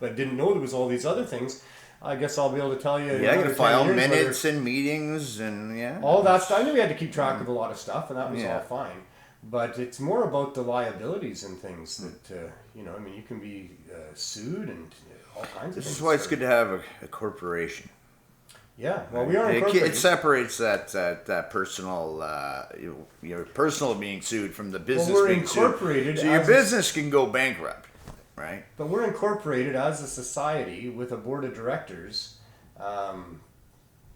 but didn't know there was all these other things. I guess I'll be able to tell you. in Yeah, you another can file 10 years minutes and meetings and all that stuff. I knew we had to keep track of a lot of stuff, and that was Yeah. all fine. But it's more about the liabilities and things that, you can be sued and all kinds of This things. is why it's good to have a corporation. Yeah, well, we are It incorporated. separates that personal, your personal being sued from the business we're being sued. incorporated So your as a- business can go bankrupt, right? But we're incorporated as a society with a board of directors.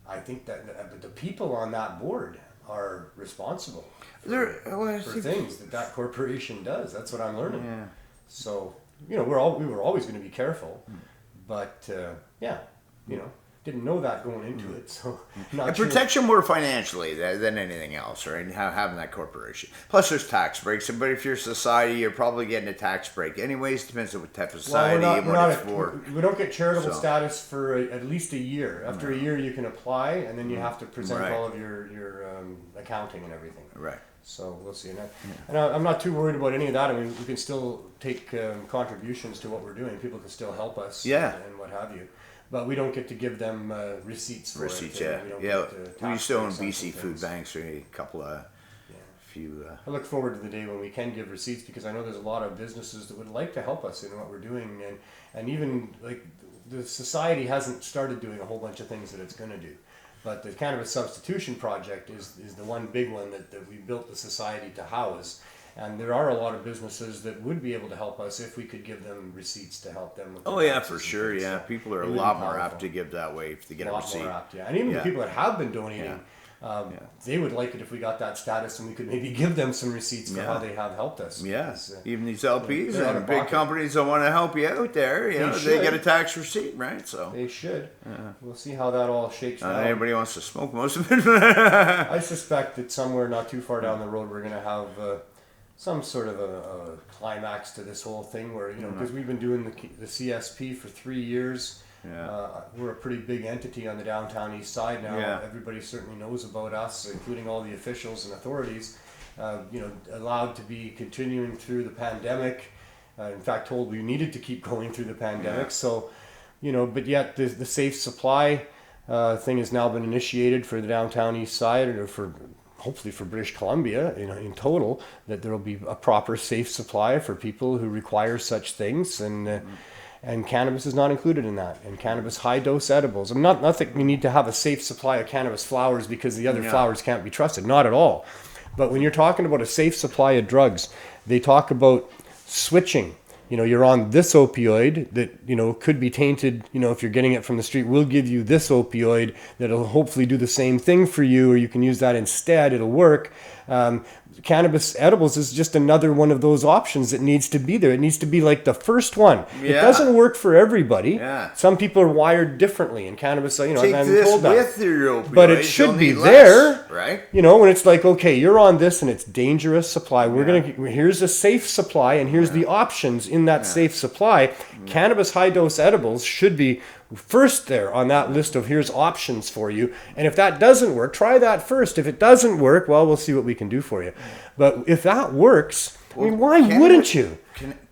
I think that the people on that board are responsible for things that corporation does. That's what I'm learning. Yeah. So we were always going to be careful, but didn't know that going into it. So not It sure. protects you more financially than anything else, right? Having that corporation. Plus, there's tax breaks. But if you're a society, you're probably getting a tax break. Anyways, depends on what type of society and what it's for. We don't get charitable So. status for at least a year. After a year, you can apply, and then you have to present Right. all of your accounting and everything. Right. So we'll see. And I'm not too worried about any of that. I mean, we can still take contributions to what we're doing. People can still help us Yeah. and what have you. but we don't get to give them receipts for Receipts, it. yeah. We don't Yeah, get, we used to own tax breaks on BC some food things. banks, a couple of, few. I look forward to the day when we can give receipts, because I know there's a lot of businesses that would like to help us in what we're doing, and even like the society hasn't started doing a whole bunch of things that it's going to do. But the Cannabis Substitution Project is the one big one that we built the society to house. And there are a lot of businesses that would be able to help us if we could give them receipts to help them with Oh their yeah, taxes for and sure. things. Yeah, So people are it a would be lot more powerful. apt to give that way if they get a lot receipt. more apt, yeah. And even the people that have been donating, they would like it if we got that status and we could maybe give them some receipts for how they have helped us. Yeah, Because, even these LPs they're out and of big pocket. companies that want to help you out there, you know, they should. get a tax receipt, right? So they should. We'll see how that all shakes not down. everybody wants to smoke most of it. I suspect that somewhere not too far down the road we're going to have some sort of a climax to this whole thing, where because we've been doing the CSP for 3 years. We're a pretty big entity on the downtown east side now. Yeah. Everybody certainly knows about us, including all the officials and authorities. Allowed to be continuing through the pandemic. In fact, told we needed to keep going through the pandemic. So, but yet the safe supply thing has now been initiated for the downtown east side, or hopefully for British Columbia, in total, that there will be a proper safe supply for people who require such things, and cannabis is not included in that, and cannabis high dose edibles. I'm not that we need to have a safe supply of cannabis flowers because the other flowers can't be trusted, not at all. But when you're talking about a safe supply of drugs, they talk about switching. You're on this opioid that, could be tainted, if you're getting it from the street. We'll give you this opioid that'll hopefully do the same thing for you, or you can use that instead. It'll work. Cannabis edibles is just another one of those options that needs to be there. It needs to be like the first one. It doesn't work for everybody. Yeah. Some people are wired differently, and cannabis, Take I'm this told that. with your opioids, But it should you'll be need there, less, right? when it's like, okay, you're on this and it's dangerous supply. Here's a safe supply, and here's the options in that safe supply. Cannabis high dose edibles should be first there on that list of here's options for you. And if that doesn't work, try that first. If it doesn't work, well, we'll see what we can do for you. But if that works, why wouldn't you?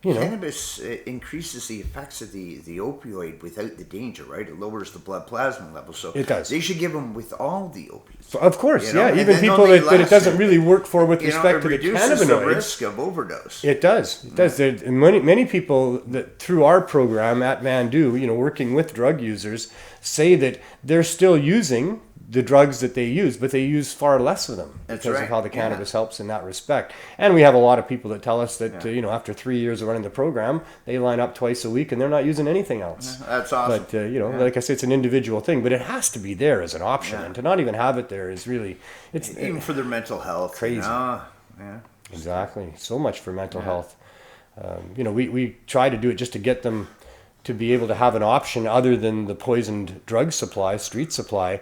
Cannabis increases the effects of the opioid without the danger, right? It lowers the blood plasma level, so It does. They should give them with all the opiates. So of course, and even then people they'll that need it doesn't less. really work for with respect to it the reduces the cannabinoids. risk of overdose. It does. It does. There, and many people that through our program at Mandu, working with drug users, say that they're still using the drugs that they use, but they use far less of them That's because right. of how the cannabis helps in that respect. And we have a lot of people that tell us that after 3 years of running the program, they line up twice a week and they're not using anything else. That's awesome. But like I say, it's an individual thing, but it has to be there as an option, and to not even have it there is really Even for their mental health. Crazy. Yeah. Exactly. So much for mental health. We try to do it just to get them to be able to have an option other than the poisoned drug supply, street supply.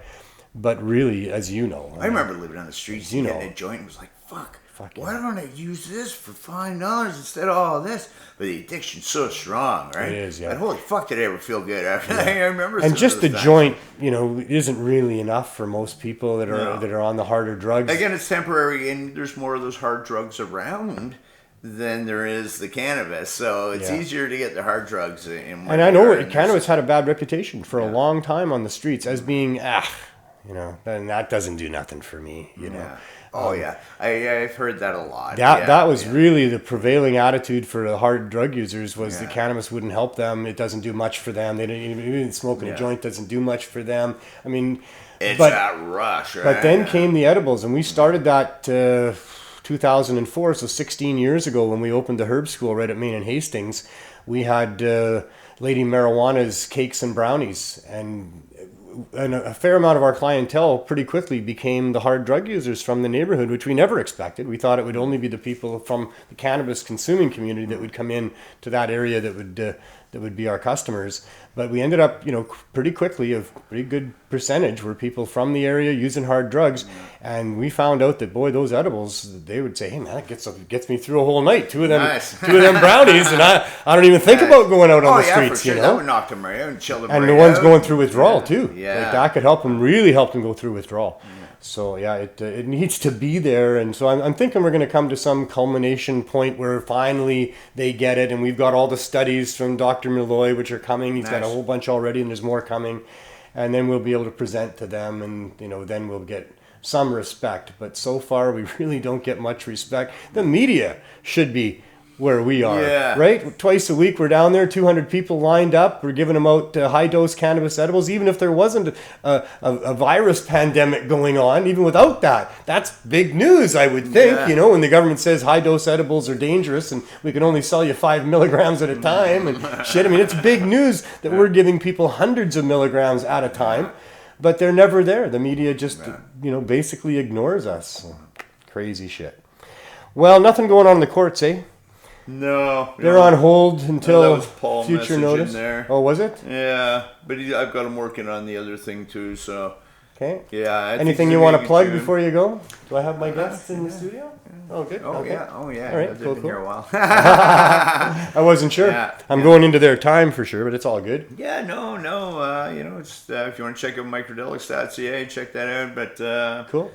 But really, as you know, I remember living on the streets and getting a joint and was like, fuck why don't I use this for $5 instead of all this? But the addiction's so strong, right? It is, yeah. But holy fuck, did I ever feel good after that? I remember and some just of the those times. joint, isn't really enough for most people that are on the harder drugs. Again, it's temporary, and there's more of those hard drugs around than there is the cannabis, so it's easier to get the hard drugs in. And I know cannabis had a bad reputation for a long time on the streets as being then that doesn't do nothing for me, Yeah. Oh yeah, I've heard that a lot. That was really the prevailing attitude for the hard drug users was that cannabis wouldn't help them. It doesn't do much for them. They didn't even smoking a joint doesn't do much for them. I mean, it's that rush. Right? But then came the edibles, and we started that 2004, so 16 years ago when we opened the herb school right at Main and Hastings. We had Lady Marijuana's cakes and brownies, and a fair amount of our clientele pretty quickly became the hard drug users from the neighborhood, which we never expected. We thought it would only be the people from the cannabis consuming community that would come in to that area that would be our customers. But we ended up, pretty quickly, a pretty good percentage were people from the area using hard drugs. And we found out that, boy, those edibles, they would say, hey, man, that gets me through a whole night. Two of them brownies, and I don't even think about going out on the streets, for sure. That would knock them right out and chill them and right the ones out. going through withdrawal, too. Yeah. Like, that could really help them go through withdrawal. So yeah, it needs to be there, and so I'm thinking we're going to come to some culmination point where finally they get it, and we've got all the studies from Dr. Malloy, which are coming. He's got a whole bunch already, and there's more coming, and then we'll be able to present to them, and then we'll get some respect. But so far, we really don't get much respect. The media should be where we are, right? Twice a week we're down there, 200 people lined up. We're giving them out high-dose cannabis edibles, even if there wasn't a virus pandemic going on. Even without that, that's big news, I would think. When the government says high-dose edibles are dangerous and we can only sell you 5 milligrams at a time and shit. I mean, it's big news that we're giving people hundreds of milligrams at a time, but they're never there. The media just, basically ignores us. Crazy shit. Well, nothing going on in the courts, eh? No, they're on hold until that was Paul future notice. In there. Oh, was it? Yeah, but I've got him working on the other thing too. So okay. Yeah. Anything you want to plug before you go? Do I have my guests in the studio? Oh, good. Oh, okay. yeah. Oh, yeah. All right. They've Cool. been here a while. I wasn't sure. I'm going into their time for sure, but it's all good. Yeah. No. It's if you want to check out microdelics.ca, check that out. But cool.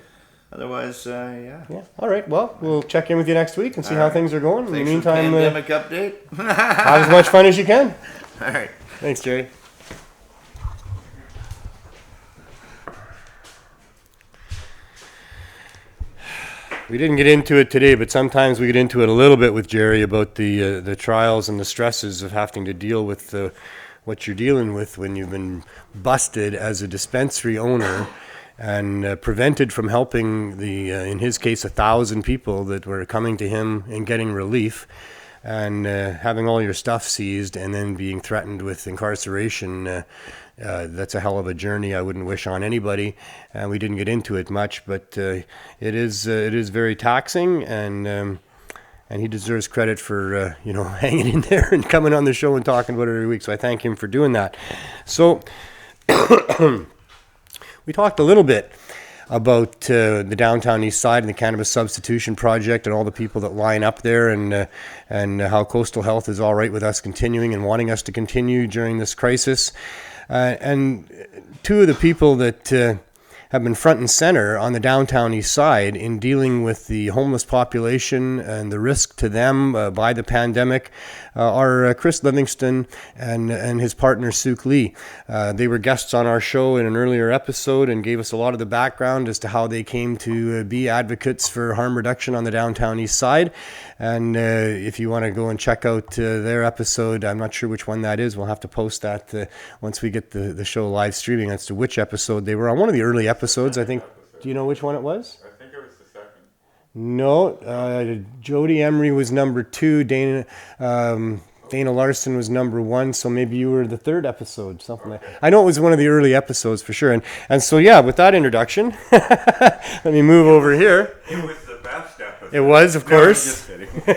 Otherwise, yeah. All right. Well, we'll check in with you next week and see how things are going. Thanks in the meantime, for the pandemic update. have as much fun as you can. All right. Thanks, Jerry. We didn't get into it today, but sometimes we get into it a little bit with Jerry about the trials and the stresses of having to deal with what you're dealing with when you've been busted as a dispensary owner and prevented from helping in his case, 1,000 people that were coming to him and getting relief, and having all your stuff seized and then being threatened with incarceration. That's a hell of a journey I wouldn't wish on anybody. We didn't get into it much, but it is very taxing, and he deserves credit for hanging in there and coming on the show and talking about it every week. So I thank him for doing that. So we talked a little bit about the downtown Eastside and the Cannabis Substitution Project and all the people that line up there, and how Coastal Health is all right with us continuing and wanting us to continue during this crisis. And two of the people that have been front and center on the downtown east side in dealing with the homeless population and the risk to them by the pandemic are Chris Livingston and his partner Sook Lee. They were guests on our show in an earlier episode and gave us a lot of the background as to how they came to be advocates for harm reduction on the downtown east side. And if you want to go and check out their episode, I'm not sure which one that is. We'll have to post that once we get the show live streaming as to which episode they were on. One of the early episodes, I think. Do you know which one it was? I think it was the second. No, Jody Emery was number 2. Dana Larson was number 1. So maybe you were the third episode, something like that. I know it was one of the early episodes for sure. And so yeah, with that introduction, let me move over here. It was the best episode. It was, of course. No, just kidding.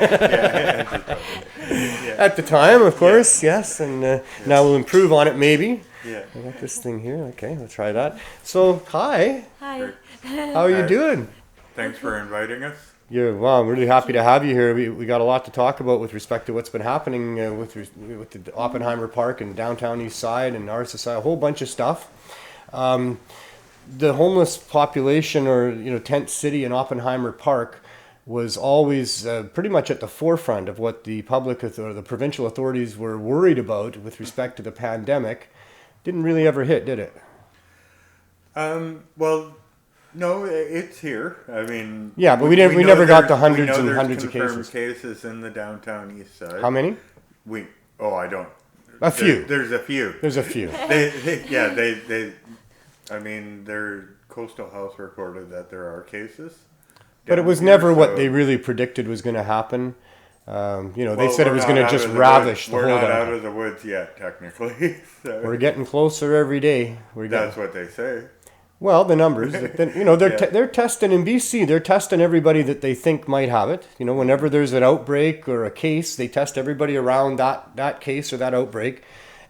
At the time, of course, yes. And now we'll improve on it, maybe. Yeah. I got this thing here. Okay, we'll try that. So, hi. Hi. How are you doing? Thanks for inviting us. I'm really happy to have you here. We got a lot to talk about with respect to what's been happening with the Oppenheimer Park and downtown East Side and our society, a whole bunch of stuff. The homeless population, or Tent City and Oppenheimer Park, was always pretty much at the forefront of what the public or the provincial authorities were worried about with respect to the pandemic. Didn't really ever hit, did it? Well, no, it's here. I mean, yeah, but we never got the hundreds and hundreds of cases. Cases in the downtown east side. How many? I don't. A few. There's a few. There's a few. Their Coastal Health recorded that there are cases. But it was never what they really predicted was going to happen. They said it was going to just ravish the whole downtown. We're not downtown. out of the woods yet, technically. So We're getting closer every day. that's what they say. Well, the numbers. They're testing in BC. They're testing everybody that they think might have it. Whenever there's an outbreak or a case, they test everybody around that case or that outbreak.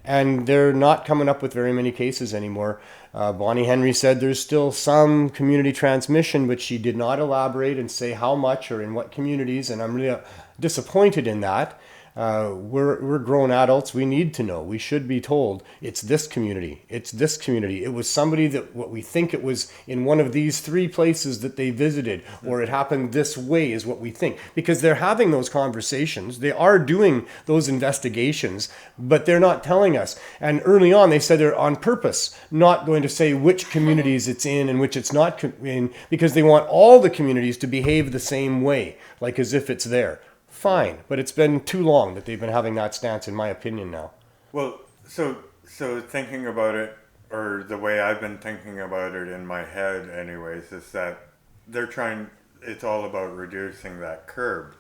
And they're not coming up with very many cases anymore. Bonnie Henry said there's still some community transmission, but she did not elaborate and say how much or in what communities, and I'm really disappointed in that. We're grown adults. We need to know. We should be told it's this community. It's this community. It was somebody that what we think it was in one of these 3 places that they visited, or it happened this way is what we think. Because they're having those conversations. They are doing those investigations, but they're not telling us. And early on, they said they're on purpose not going to say which communities it's in and which it's not in, because they want all the communities to behave the same way, like as if it's there. Fine, but it's been too long that they've been having that stance, in my opinion, now. Well, so thinking about it, or the way I've been thinking about it in my head anyways, is that it's all about reducing that curve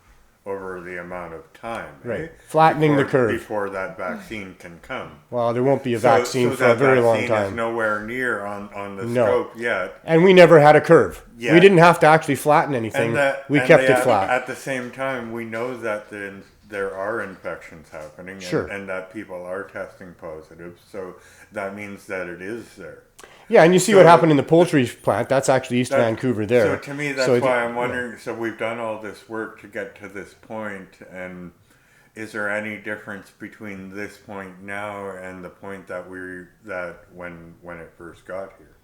over the amount of time. Right. Flattening the curve. Before that vaccine can come. Well, there won't be a vaccine for a very long time. So that vaccine is nowhere near on the scope yet. And we never had a curve. Yeah. We didn't have to actually flatten anything. We kept it flat. At the same time, we know that there are infections happening and that people are testing positive. So that means that it is there. Yeah, and you see what happened in the poultry plant. That's actually East Vancouver there. So to me, that's why I'm wondering, so we've done all this work to get to this point, and is there any difference between this point now and the point that when it first got here?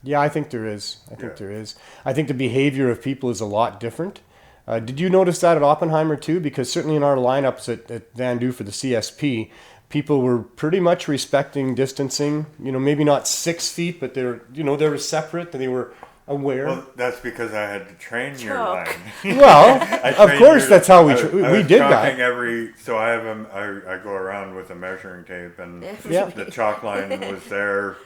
Yeah, I think there is. I think there is. I think the behavior of people is a lot different. Did you notice that at Oppenheimer too? Because certainly in our lineups at Van Du for the CSP, people were pretty much respecting distancing. Maybe not 6 feet, but they were separate and they were aware. Well, that's because I had to train your line. Well, of course, that's how we did that. So I go around with a measuring tape, and the chalk line was there.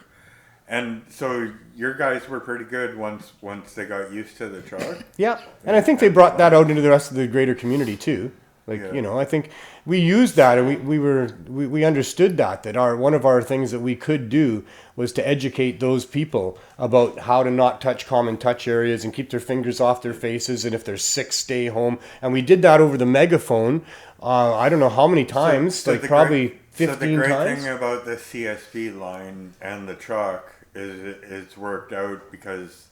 And so your guys were pretty good once they got used to the chalk. Yeah, and I think they brought that out into the rest of the greater community too. I think we used that, and we understood that one of our things that we could do was to educate those people about how to not touch common touch areas and keep their fingers off their faces, and if they're sick, stay home. And we did that over the megaphone. I don't know how many times, probably 15 times. So the great thing about the CSP line and the chalk is it's worked out because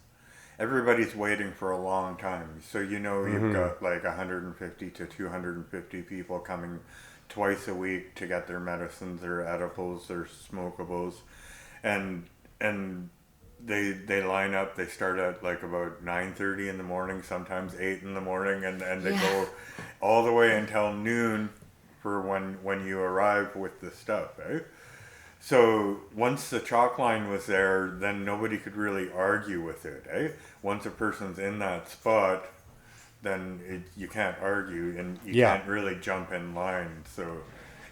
everybody's waiting for a long time. So you've got like 150 to 250 people coming twice a week to get their medicines, their edibles, their smokables, and they line up. They start at like about 9:30 in the morning, sometimes 8 in the morning, and they go all the way until noon for when you arrive with the stuff, eh? So once the chalk line was there, then nobody could really argue with it, eh? Once a person's in that spot, then you can't argue, and you can't really jump in line. So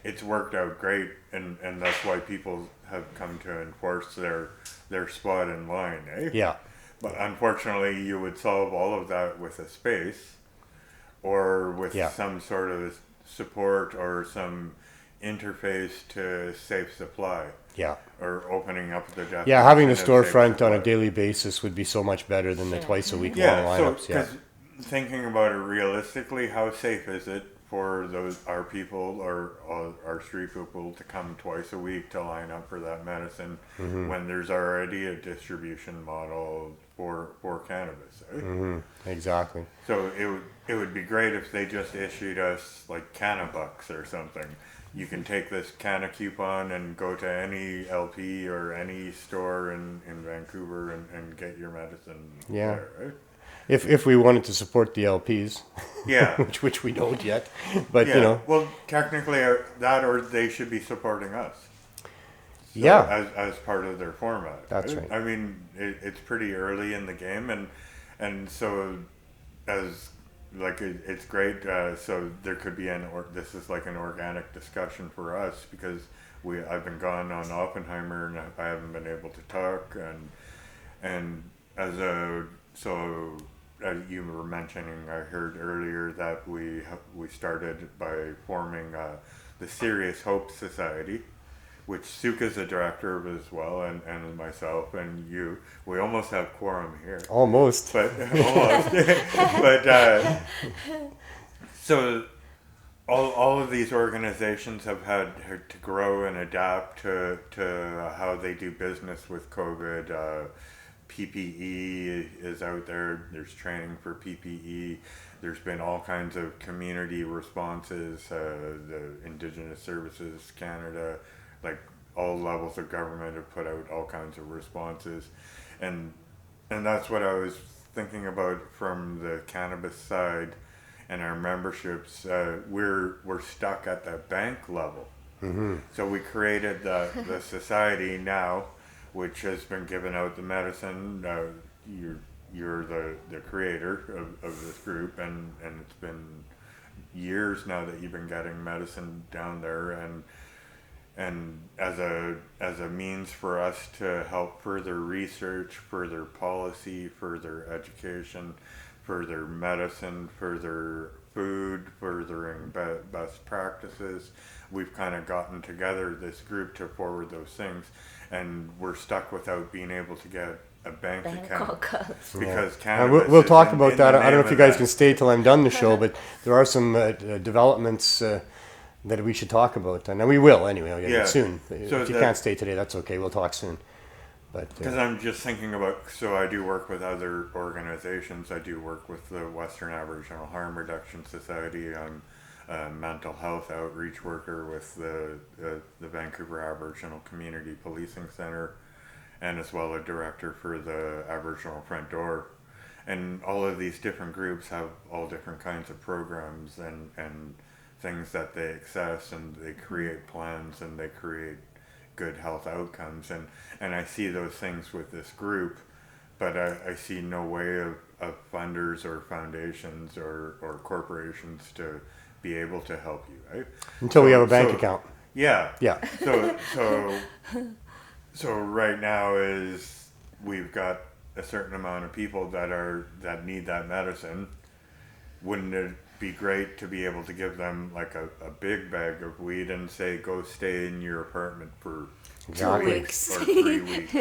it's worked out great, and that's why people have come to enforce their spot in line, eh? Yeah. But unfortunately, you would solve all of that with a space, or with some sort of support or some interface to safe supply. Yeah. Or opening up the definition. Yeah, having the storefront on a daily basis would be so much better than the twice a week long lineups. So, thinking about it realistically, how safe is it for our people or our street people to come twice a week to line up for that medicine when there's already a distribution model for cannabis? Right? Exactly. So it would be great if they just issued us like CannaBucks or something. You can take this Canna coupon and go to any LP or any store in Vancouver and get your medicine there, right? If we wanted to support the LPs, which we don't yet, but well, technically that, or they should be supporting us. So as part of their format. That's right. I mean, it's pretty early in the game, and so it's great. So there could be this is like an organic discussion for us because I've been gone on Oppenheimer and I haven't been able to talk, and as you were mentioning, I heard earlier that we started by forming the Serious Hope Society, which Sook is a director of as well, and myself and you. We almost have quorum here. Almost. But almost. But so all of these organizations have had to grow and adapt to how they do business with COVID. PPE is out there. There's training for PPE. there's been all kinds of community responses, the Indigenous Services Canada, like all levels of government have put out all kinds of responses, and that's what I was thinking about from the cannabis side and our memberships. We're stuck at the bank level. So we created the society now, which has been giving out the medicine. You're the creator of this group, and it's been years now that you've been getting medicine down there, and as a means for us to help further research, further policy, further education, further medicine, further food, furthering best practices. We've kind of gotten together this group to forward those things, and we're stuck without being able to get a bank account because cannabis. We'll talk in about that. the I don't know name if you of guys that. can stay till I'm done the show, but there are some developments that we should talk about, and we will anyway. Yeah. Soon. So If you can't stay today, that's okay. We'll talk soon. But Because I'm just thinking about, so I do work with other organizations. I do work with the Western Aboriginal Harm Reduction Society. I'm a mental health outreach worker with the Vancouver Aboriginal Community Policing Center, and as well a director for the Aboriginal Front Door. And all of these different groups have all different kinds of programs and things that they access, and they create plans, and they create good health outcomes, and I see those things with this group, but I see no way of funders or foundations or corporations to be able to help you, right? until we have a bank account. Yeah. Yeah. So right now is we've got a certain amount of people that need that medicine. Wouldn't it be great to be able to give them like a big bag of weed and say, go stay in your apartment for 2 weeks. or 3 weeks?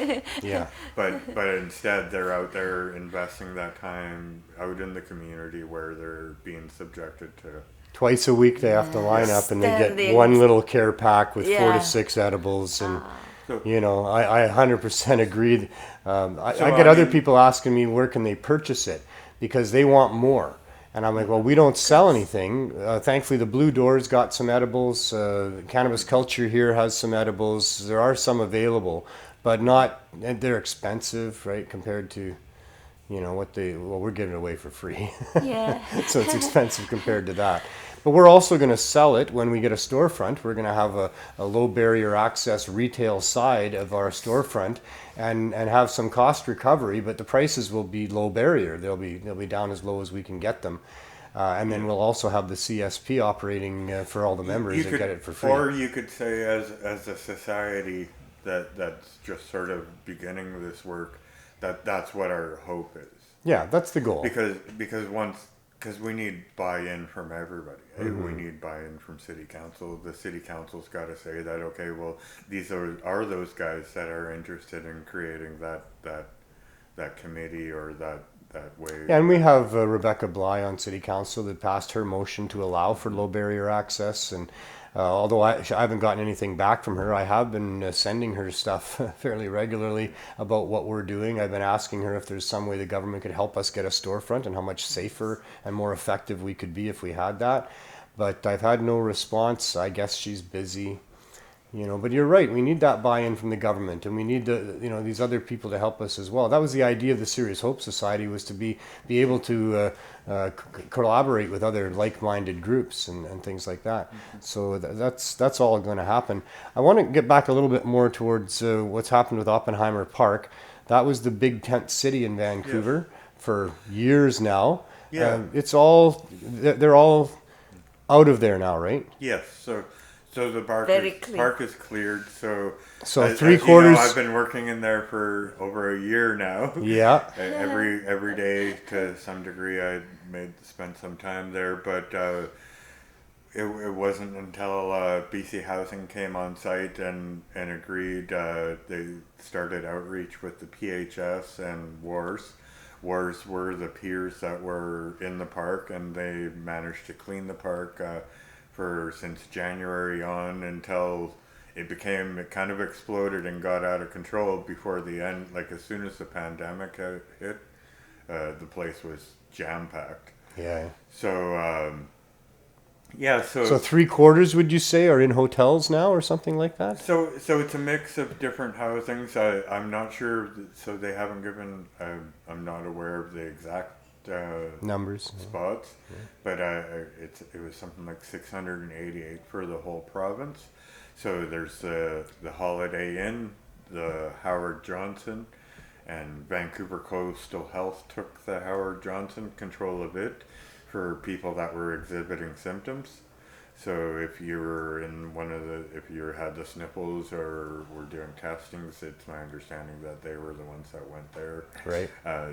Yeah. But instead they're out there investing that time out in the community where they're being subjected to. Twice a week they have to line up, and they get Standing. one little care pack with 4 Yeah. to 6 edibles, and So- I 100% agree. I So, get I other mean- people asking me where can they purchase it because they want more. And I'm like, well, we don't sell anything. Thankfully, the Blue Door's got some edibles. Cannabis Culture here has some edibles. There are some available, but not. And they're expensive, right, compared to, what we're giving away for free. Yeah. So it's expensive compared to that. But we're also going to sell it when we get a storefront. We're going to have a low barrier access retail side of our storefront and have some cost recovery, but the prices will be low barrier. They'll be down as low as we can get them. And then we'll also have the CSP operating for all the members that get it for free. Or you could say as a society that's just sort of beginning this work, that's what our hope is. Yeah, that's the goal. Because we need buy-in from everybody. Mm-hmm. We need buy-in from city council. The city council's got to say that, okay, well, these are those guys that are interested in creating that committee or that way. Yeah, and we have Rebecca Bly on City Council that passed her motion to allow for low barrier access. And although I haven't gotten anything back from her, I have been sending her stuff fairly regularly about what we're doing. I've been asking her if there's some way the government could help us get a storefront and how much safer and more effective we could be if we had that. But I've had no response. I guess she's busy. But you're right. We need that buy-in from the government, and we need these other people to help us as well. That was the idea of the Serious Hope Society, was to be able to collaborate with other like-minded groups and things like that. Mm-hmm. So that's all going to happen. I want to get back a little bit more towards what's happened with Oppenheimer Park. That was the big tent city in Vancouver for years now. Yeah. They're all out of there now, right? Yes. So the park is cleared. So as 3/4. I've been working in there for over a year now. Yeah. Every day to some degree, I spent some time there, but it wasn't until BC Housing came on site and agreed. They started outreach with the PHS and WARS. WARS were the peers that were in the park, and they managed to clean the park since January on until it kind of exploded and got out of control before the end. Like as soon as the pandemic hit, the place was jam-packed. Yeah. So, yeah, So 3/4 would you say are in hotels now or something like that? So it's a mix of different housings. I'm not sure. So they haven't given. I'm not aware of the exact Numbers. spots, but it was something like 688 for the whole province. So there's the Holiday Inn, the Howard Johnson, and Vancouver Coastal Health took the Howard Johnson control of it for people that were exhibiting symptoms. So if you were in if you had the sniffles or were doing testings, it's my understanding that they were the ones that went there. Right.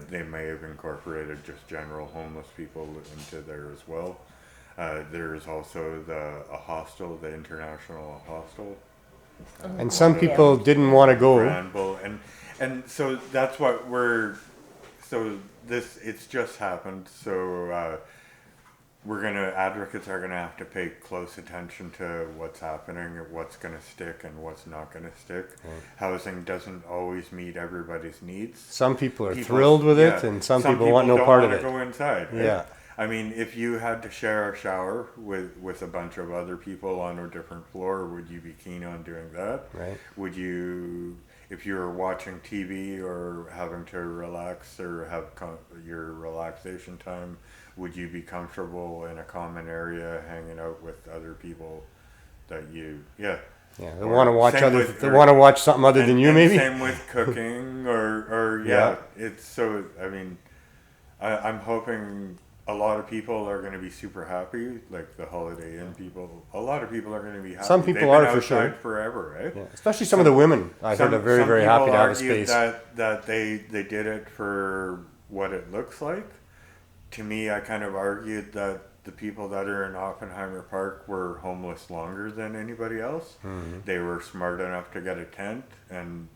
They may have incorporated just general homeless people into there as well. There's also a hostel, the International Hostel. And some people didn't want to go. Granville, and so that's what it's just happened. So advocates are gonna have to pay close attention to what's happening, what's gonna stick and what's not gonna stick. Right. Housing doesn't always meet everybody's needs. Some people are thrilled with it, and some people want no part of it. Go inside. Right? Yeah. I mean, if you had to share a shower with a bunch of other people on a different floor, would you be keen on doing that? Right. Would you, if you were watching TV or having to relax or have your relaxation time, would you be comfortable in a common area hanging out with other people that Yeah, they want to watch something other than you, and maybe. Same with cooking, or Yeah. It's so. I mean, I'm hoping a lot of people are going to be super happy, like the Holiday Inn people. A lot of people are going to be happy. Some people They've are been for sure. outside forever, right? Yeah. Especially some of the women. I heard are very, very happy to have a space. That they did it for what it looks like. To me, I kind of argued that the people that are in Oppenheimer Park were homeless longer than anybody else. Mm-hmm. They were smart enough to get a tent and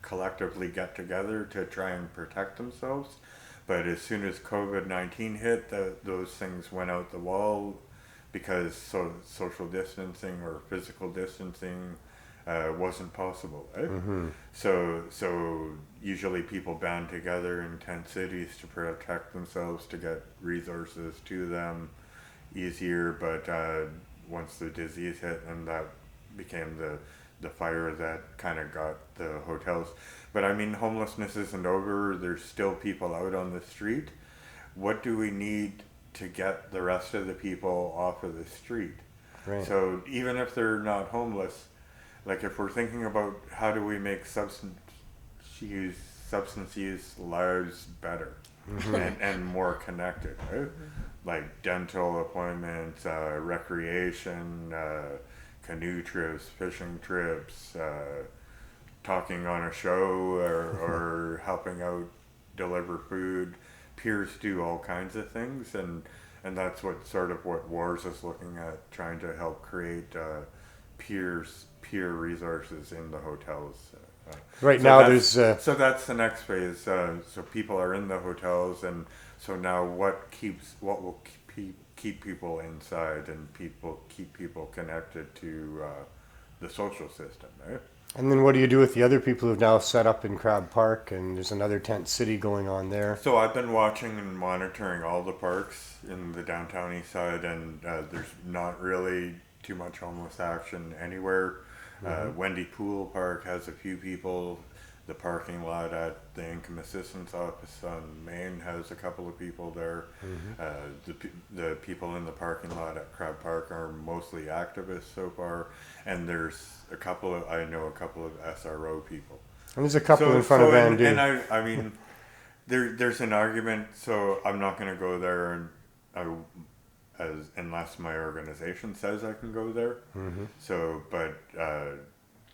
collectively get together to try and protect themselves. But as soon as COVID-19 hit, those things went out the wall because social distancing or physical distancing wasn't possible, right? Mm-hmm. So usually people band together in tent cities to protect themselves, to get resources to them easier. But once the disease hit, and that became the fire that kind of got the hotels. But I mean, homelessness isn't over. There's still people out on the street. What do we need to get the rest of the people off of the street? Right. So even if they're not homeless, like if we're thinking about how do we make substance use lives better, mm-hmm. and more connected, right? Mm-hmm. Like dental appointments, recreation, canoe trips, fishing trips, talking on a show, or helping out deliver food. Peers do all kinds of things, and that's what WARS is looking at, trying to help create peer resources in the hotels. Right so now there's so that's the next phase. So people are in the hotels, and so now what will keep people inside and keep people connected to the social system, right? And then what do you do with the other people who've now set up in Crab Park, and there's another tent city going on there? So I've been watching and monitoring all the parks in the downtown Eastside, and there's not really too much homeless action anywhere. Mm-hmm. Wendy Pool Park has a few people. The parking lot at the Income Assistance Office on Main has a couple of people there. Mm-hmm. The people in the parking lot at Crab Park are mostly activists so far, and I know a couple of SRO people. And there's a couple in front of Van Duyn. And I mean, there's an argument. So I'm not going to go there, unless my organization says I can go there. Mm-hmm. So, but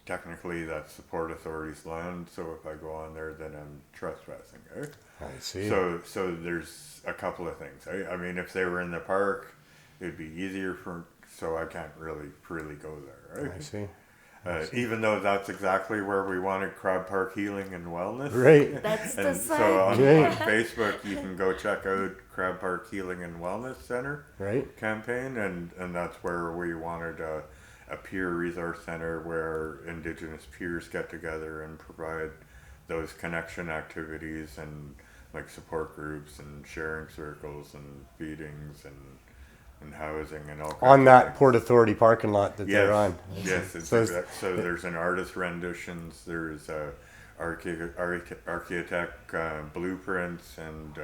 technically that's the Port Authority's land. So if I go on there, then I'm trespassing. Right? I see. So there's a couple of things. I mean, if they were in the park, it'd be easier so I can't really freely go there. Right? I see. Even though that's exactly where we wanted Crab Park Healing and Wellness. Right. That's and the so site. on Facebook, you can go check out Crab Park Healing and Wellness Center campaign, and that's where we wanted a peer resource center where Indigenous peers get together and provide those connection activities and like support groups and sharing circles and feedings and housing and all kinds On of that things. Port Authority parking lot that they're on. Yes, it's So so there's an artist renditions, there's architect blueprints, and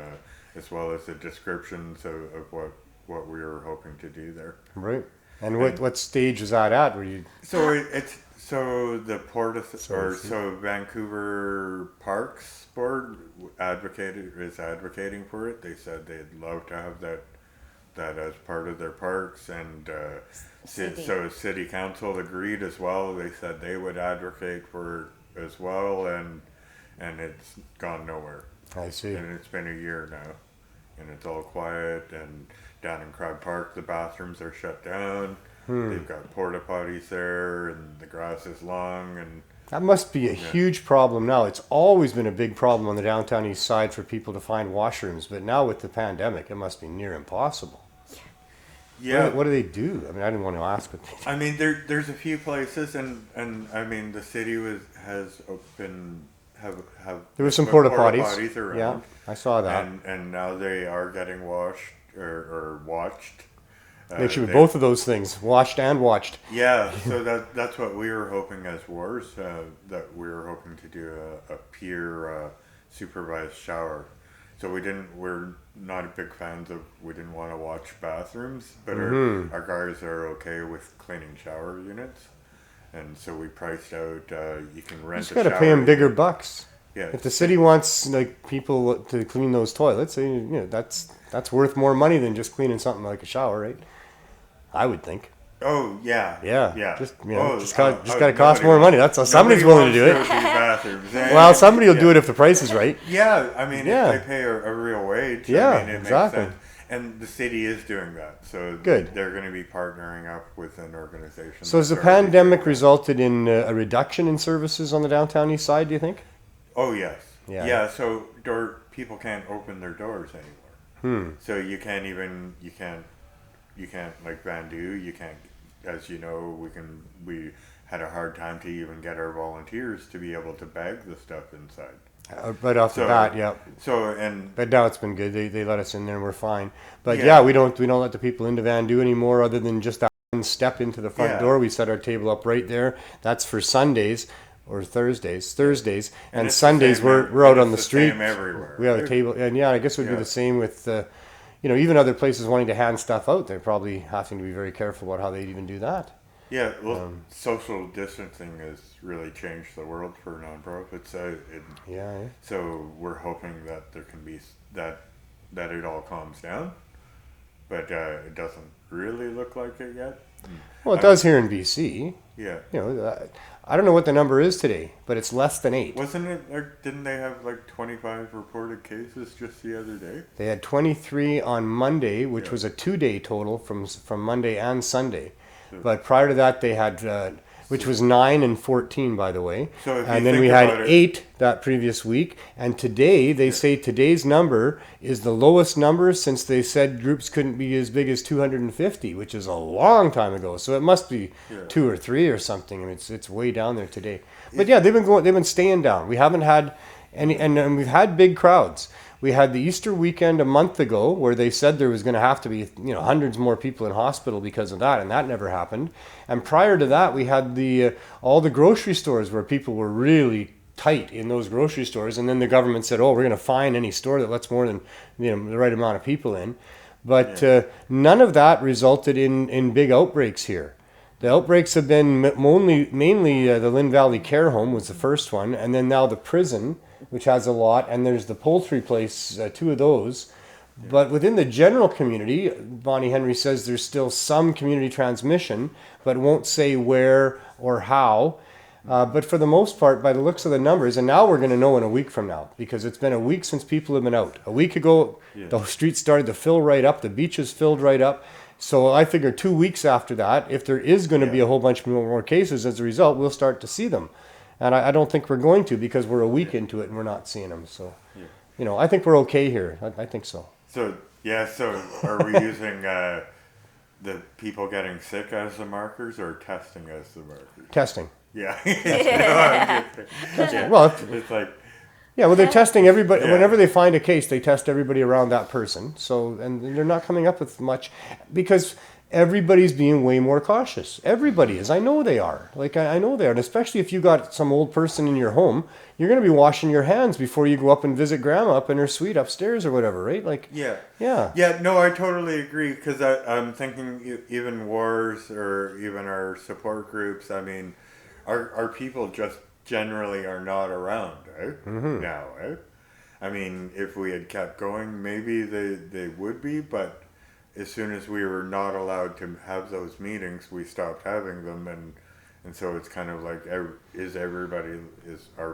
as well as the descriptions of what we were hoping to do there. Right. And what stage is that at? Were you? So it's the Sorry. Vancouver Parks Board is advocating for it. They said they'd love to have that as part of their parks, and so city council agreed as well. They said they would advocate for it as well, and it's gone nowhere. I see. And it's been a year now, and it's all quiet. And down in Crab Park, the bathrooms are shut down. They've got porta potties there, and the grass is long, and That must be a huge problem now. It's always been a big problem on the downtown east side for people to find washrooms, but now with the pandemic, it must be near impossible. yeah. What do they do? I mean, I didn't want to ask what they do. I mean, there's a few places, and I mean, the city has been have There was some put porta potties. around. Yeah, I saw that. And now they are getting washed or watched. They should be they- both of those things, washed and watched. Yeah, so that's what we were hoping as WARS, that we were hoping to do a peer supervised shower. So we're not big fans of, we didn't want to watch bathrooms, but our guys are okay with cleaning shower units. And so we priced out, you can rent Just a got to shower pay them unit. bigger bucks. Yeah. If the city wants like people to clean those toilets, that's worth more money than just cleaning something like a shower, right? I would think. Oh yeah, Yeah. Just Oh, just got to cost nobody more money. wants- That's how somebody's willing to do nobody it. wants to go to the bathrooms. Well, somebody will do it if the price is right. Yeah, I mean, Yeah. if they pay a real wage, Yeah, I mean, it exactly. makes sense. And the city is doing that, so Good. they're going to be partnering up with an organization. So has the that's already pandemic doing that. resulted in a reduction in services on the downtown east side, do you think? Oh yes, Yeah. yeah. So people can't open their doors anymore. So you can't like Vandu. You can't, as you know, we had a hard time to even get our volunteers to be able to bag the stuff inside. Right off the So- bat, yeah. So and But now it's been good. They let us in there and we're fine. But Yeah. yeah, we don't let the people into Vandu anymore other than just that one step into the front Yeah. door. We set our table up right there. That's for Sundays or Thursdays. And it's the Sundays same we're out and on the it's street. same everywhere. We have a table, and yeah, I guess it would be Yeah. the same with even other places wanting to hand stuff out. They're probably having to be very careful about how they even do that. Yeah, well, social distancing has really changed the world for nonprofits. Yeah. So we're hoping that there can be that it all calms down, but it doesn't really look like it yet. Well, it does here in BC. Yeah, I don't know what the number is today, but it's less than 8. wasn't it? Like, didn't they have like 25 reported cases just the other day? They had 23 on Monday, which Yeah. was a 2-day total from Monday and Sunday. But prior to that, they had, which was 9 and 14, by the way. So if you And then think we had about it- 8 that previous week. And today, they say today's number is the lowest number since they said groups couldn't be as big as 250, which is a long time ago. So it must be 2 or 3 or something. I mean, it's way down there today. But yeah, they've been staying down. We haven't had any, and we've had big crowds. We had the Easter weekend a month ago where they said there was going to have to be, hundreds more people in hospital because of that, and that never happened. And prior to that, we had all the grocery stores where people were really tight in those grocery stores, and then the government said, "Oh, we're going to fine any store that lets more than the right amount of people in." But none of that resulted in big outbreaks here. The outbreaks have been mainly the Lynn Valley Care Home was the first one, and then now the prison, which has a lot, and there's the poultry place, 2 of those. But within the general community, Bonnie Henry says there's still some community transmission, but won't say where or how. But for the most part, by the looks of the numbers, and now we're going to know in a week from now, because it's been a week since people have been out. A week ago, the streets started to fill right up, the beaches filled right up. So I figure 2 weeks after that, if there is going to be a whole bunch more cases as a result, we'll start to see them. And I don't think we're going to because we're a week into it and we're not seeing them. So, I think we're okay here. I think so. So are we using the people getting sick as the markers or testing as the markers? Testing. Yeah. No, I'm just- yeah. Well, It's like Yeah, well, they're testing everybody. Yeah. Whenever they find a case, they test everybody around that person. So, and they're not coming up with much because everybody's being way more cautious. Everybody is. I know they are. Like, I know they are. And especially if you got some old person in your home, you're going to be washing your hands before you go up and visit grandma up in her suite upstairs or whatever, right? Like, Yeah. yeah. Yeah, no, I totally agree because I'm thinking even wars or even our support groups, I mean, our people just generally are not around now. I mean, if we had kept going, maybe they would be, but as soon as we were not allowed to have those meetings, we stopped having them, and so it's kind of like, are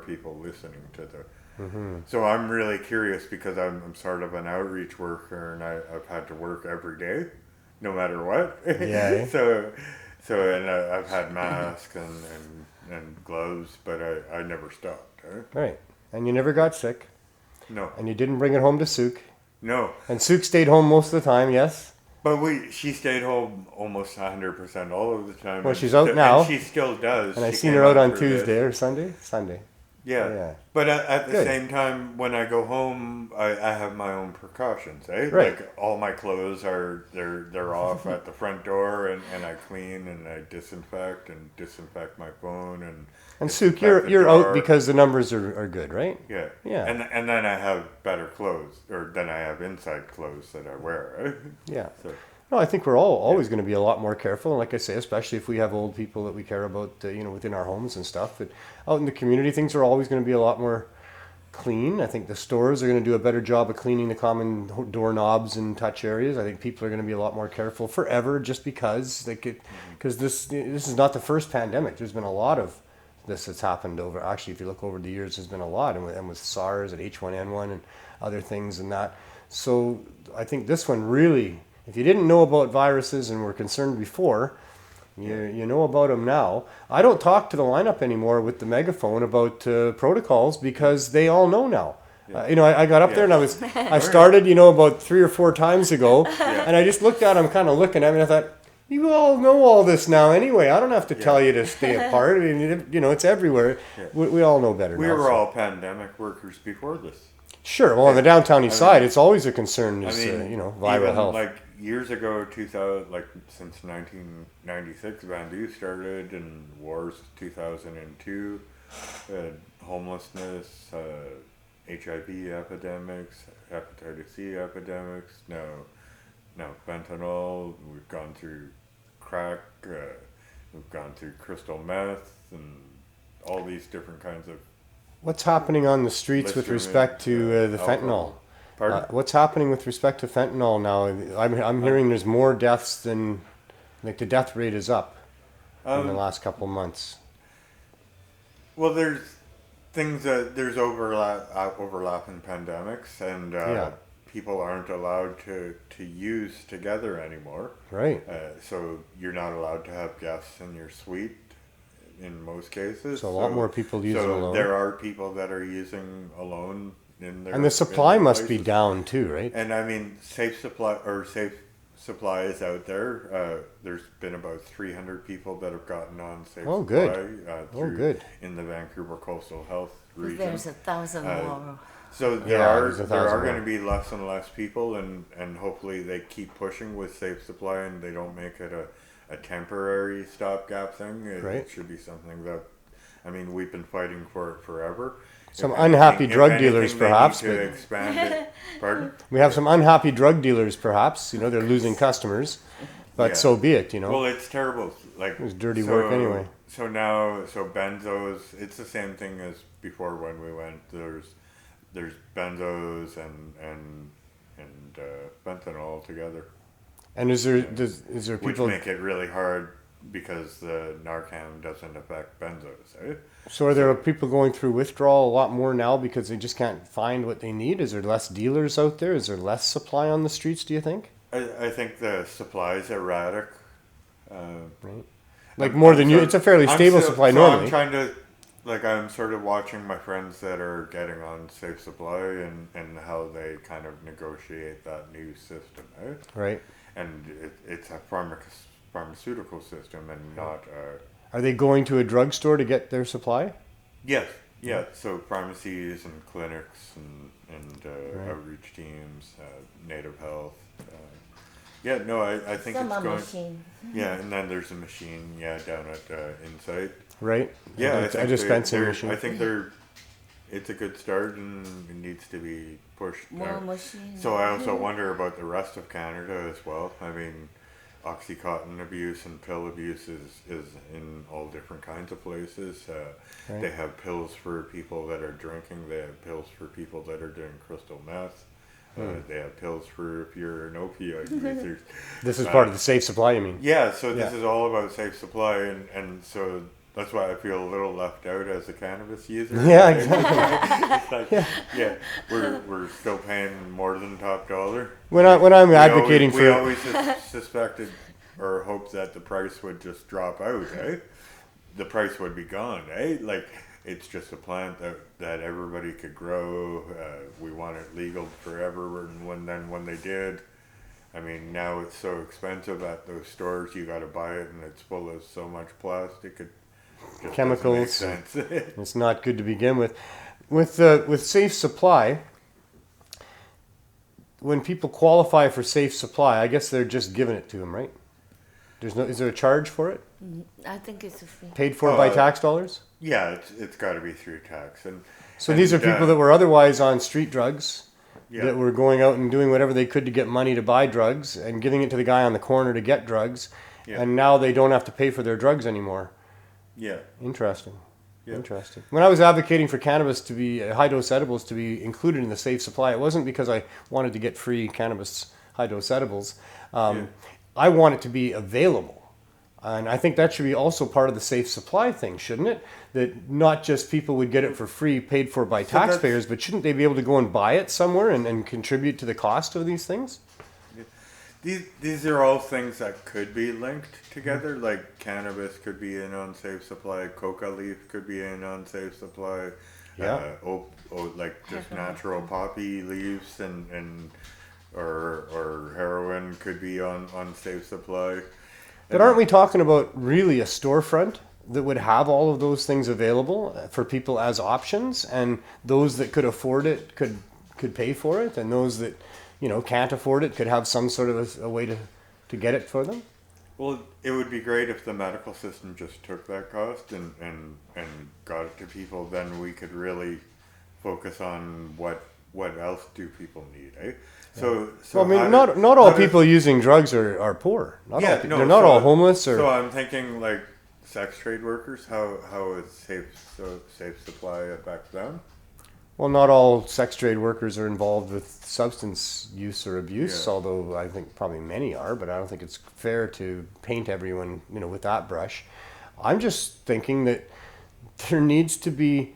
people listening to the... So I'm really curious because I'm sort of an outreach worker, and I've had to work every day, no matter what. Yeah. So and I've had masks and gloves, but I never stopped. Right. And you never got sick. No. And you didn't bring it home to Sook. No. And Sook stayed home most of the time, yes? But she stayed home almost 100% all of the time. Well, and she's out now. And she still does. And I She seen came her out on for Tuesday this. or Sunday? Sunday. Yeah. Yeah. But at the Good. same time, when I go home, I have my own precautions, eh? Right. Like all my clothes they're off at the front door, and I clean and I disinfect my phone And Sook, disinfect the you're out door. because the numbers are good, right? Yeah. Yeah. And then I have better clothes, or then I have inside clothes that I wear. Eh? Yeah. So, No, I think we're always going to be a lot more careful. And like I say, especially if we have old people that we care about, within our homes and stuff. But out in the community, things are always going to be a lot more clean. I think the stores are going to do a better job of cleaning the common doorknobs and touch areas. I think people are going to be a lot more careful forever, just because this is not the first pandemic. There's been a lot of this that's happened over. Actually, if you look over the years, there's been a lot, and with SARS and H1N1 and other things and that. So I think this one really. If you didn't know about viruses and were concerned before, you know about them now. I don't talk to the lineup anymore with the megaphone about protocols because they all know now. I got up there and I started, about 3 or 4 times ago, and I just looked at them, kind of looking at me, and I thought, you all know all this now anyway. I don't have to tell you to stay apart. I mean, it's everywhere. Yeah. We all know better now. we were so. all pandemic workers before this. Sure. Well, on the downtown east side, it's always a concern. Is viral even health. Like years ago, 2000, like since 1996, Van Du started, and wars 2002, homelessness, HIV epidemics, hepatitis C epidemics. Now fentanyl. We've gone through crack. We've gone through crystal meth and all these different kinds of. What's happening on the streets with respect to the fentanyl? Pardon? What's happening with respect to fentanyl now? I'm hearing there's more deaths than, like, the death rate is up in the last couple of months. Well, there's things that there's overlapping pandemics, and people aren't allowed to use together anymore. Right. So you're not allowed to have guests in your suite in most cases. So a lot more people using alone. There are people that are using alone in their. And the supply in must be places. down too, right? And I mean, safe supply is out there. There's been about 300 people that have gotten on safe Oh, supply. good. Good. In the Vancouver Coastal Health region. There's 1,000 more. So there there's are 1,000 going more. to be less and less people, and hopefully they keep pushing with safe supply, and they don't make it a temporary stopgap thing. Right. It should be something that, I mean, we've been fighting for it forever. Some If unhappy anything- drug if dealers, anything, they perhaps, need to but- expand it. Pardon? We have some unhappy drug dealers, perhaps. They're losing customers, but Yeah. so be it. Well, it's terrible. Like It was dirty work anyway. So benzos, it's the same thing as before when we went. There's benzos and fentanyl together, And is there which people? make it really hard because the Narcan doesn't affect benzos. Eh? So are there people going through withdrawal a lot more now because they just can't find what they need? Is there less dealers out there? Is there less supply on the streets? Do you think? I think the supply is erratic. Right. Like more than you. It's a fairly stable supply so normally. I'm trying to, I'm sort of watching my friends that are getting on safe supply and how they kind of negotiate that new system, eh? Right. And it's a pharmaceutical system and not Are they going to a drugstore to get their supply? yes, Yeah, so pharmacies and clinics and outreach teams, native health. Yeah, no, I think Some it's are going. machine. Yeah, and then there's a machine, down at Insight. Right? Yeah, I a think dispensing machine. I think it's a good start and it needs to be pushed. More machines. So I also wonder about the rest of Canada as well. I mean, Oxycontin abuse and pill abuse is in all different kinds of places. Right. They have pills for people that are drinking. They have pills for people that are doing crystal meth. They have pills for if you're an opioid user. This is part of the safe supply, you mean? Yeah, so this Yeah. is all about safe supply, and so that's why I feel a little left out as a cannabis user. Yeah, exactly. It's like, we're still paying more than top dollar. When I'm advocating we for always suspected or hoped that the price would just drop out, eh? The price would be gone, eh? Like, it's just a plant that everybody could grow. We want it legal forever, and when they did, I mean, now it's so expensive at those stores. You got to buy it, and it's full of so much plastic. It just chemicals. doesn't make sense. It's not good to begin with. With safe supply, when people qualify for safe supply, I guess they're just giving it to them, right? Is there a charge for it? I think it's a free. Paid for by tax dollars? Yeah, it's got to be through tax, and So these are people that were otherwise on street drugs, Yeah. that were going out and doing whatever they could to get money to buy drugs and giving it to the guy on the corner to get drugs, Yeah. and now they don't have to pay for their drugs anymore. yeah. Interesting. Yeah. Interesting. When I was advocating for cannabis to be high dose edibles to be included in the safe supply, it wasn't because I wanted to get free cannabis high dose edibles. I want it to be available. And I think that should be also part of the safe supply thing, shouldn't it? That not just people would get it for free, paid for by taxpayers, but shouldn't they be able to go and buy it somewhere and contribute to the cost of these things? These are all things that could be linked together. Like cannabis could be in on safe supply, coca leaf could be in on safe supply. Yeah. Like just natural poppy leaves and or heroin could be on safe supply. But aren't we talking about really a storefront that would have all of those things available for people as options, and those that could afford it could pay for it, and those that can't afford it could have some sort of a way to get it for them? Well, it would be great if the medical system just took that cost and got it to people. Then we could really focus on what else do people need, eh? So Well, I mean, not all people using drugs are poor. They're not all homeless. Or So I'm thinking like sex trade workers. How is safe supply affect them? well, not all sex trade workers are involved with substance use or abuse. Yeah. Although I think probably many are, but I don't think it's fair to paint everyone with that brush. I'm just thinking that there needs to be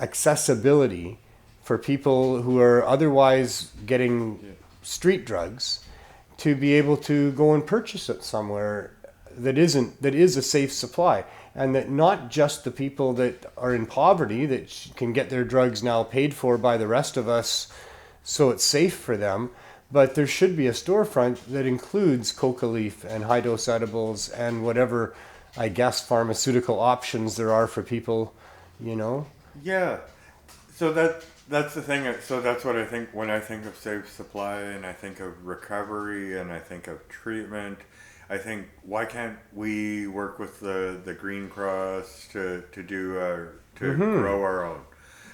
accessibility for people who are otherwise getting street drugs to be able to go and purchase it somewhere that is a safe supply, and that not just the people that are in poverty that can get their drugs now paid for by the rest of us so it's safe for them, but there should be a storefront that includes coca leaf and high dose edibles and whatever, I guess, pharmaceutical options there are for people, Yeah. So that's the thing. So that's what I think when I think of safe supply, and I think of recovery, and I think of treatment. I think, why can't we work with the Green Cross to grow our own?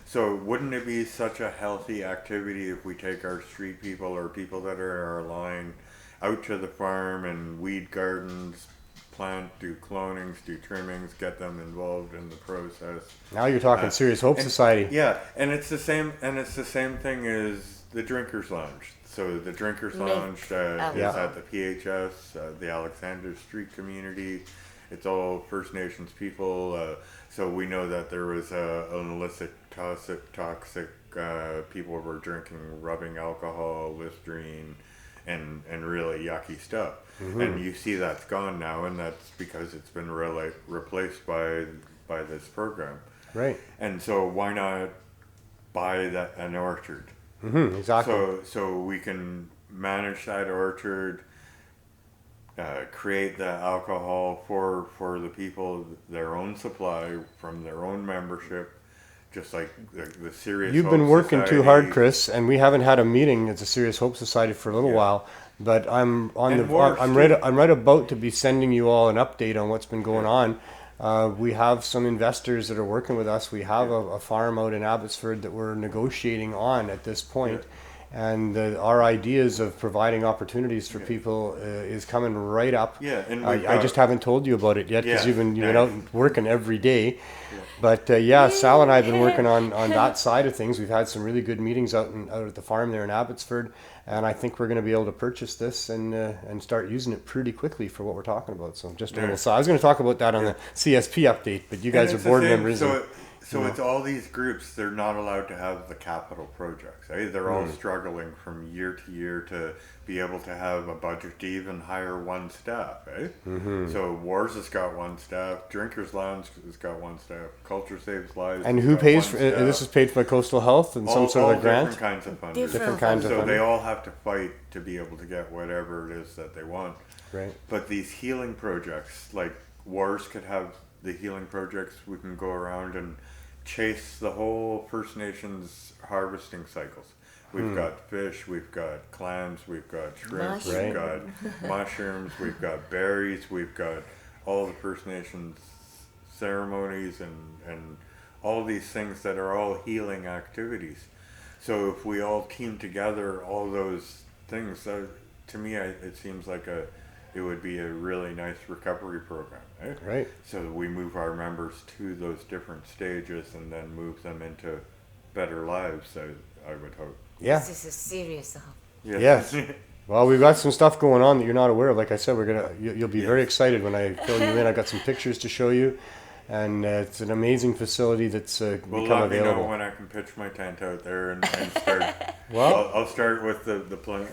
So wouldn't it be such a healthy activity if we take our street people or people that are in our line out to the farm and weed gardens, plant, do clonings, do trimmings, get them involved in the process. Now you're talking Serious Hope Society. Yeah, and it's the same thing as the Drinkers Lounge. So the Drinkers Lounge is at the PHS, the Alexander Street community. It's all First Nations people. So we know that there was an illicit toxic people were drinking, rubbing alcohol, Listerine, and really yucky stuff. Mm-hmm. And you see that's gone now, and that's because it's been really replaced by this program. Right. And so why not buy an orchard? Mm-hmm, exactly. So we can manage that orchard, create the alcohol for the people, their own supply from their own membership, just like the Serious You've Hope been working too hard, Society. Chris, and we haven't had a meeting as a Serious Hope Society for a little Yeah. while. But I'm on And the worse, I'm too. right about to be sending you all an update on what's been going on. We have some investors that are working with us. We have a farm out in Abbotsford that we're negotiating on at this point. And our ideas of providing opportunities for people is coming right up. Yeah, and I just haven't told you about it yet because Yeah, you've been nice. out working every day. But Sal and I have been working on that side of things. We've had some really good meetings out at the farm there in Abbotsford, and I think we're going to be able to purchase this and start using it pretty quickly for what we're talking about. So just a little. So I was going to talk about that on the CSP update, but you guys And are it's the board same, members. So it's all these groups. They're not allowed to have the capital projects. They're all struggling from year to year to be able to have a budget to even hire one staff. So Wars has got one staff. Drinkers Lounge has got one staff. Culture Saves Lives. And has who got pays one for staff. this? Is paid by Coastal Health and some all sort of a grant. different kinds of funders. Different kinds of So funding. they all have to fight to be able to get whatever it is that they want. Right. But these healing projects, like Wars could have the healing projects, we can go around and chase the whole First Nations harvesting cycles. We've got fish, we've got clams, we've got shrimp, Mushrooms. we've got mushrooms, we've got berries, we've got all the First Nations ceremonies and all these things that are all healing activities. So if we all team together all those things, to me, it seems like it would be a really nice recovery program, right? Right. So that we move our members to those different stages and then move them into better lives, I would hope. Yeah. This is a serious help. Yes. Well, we've got some stuff going on that you're not aware of. Like I said, you'll be very excited when I fill you in. I've got some pictures to show you, and it's an amazing facility that's Well, become let me know available. when I can pitch my tent out there and start. Well, I'll start with the plan.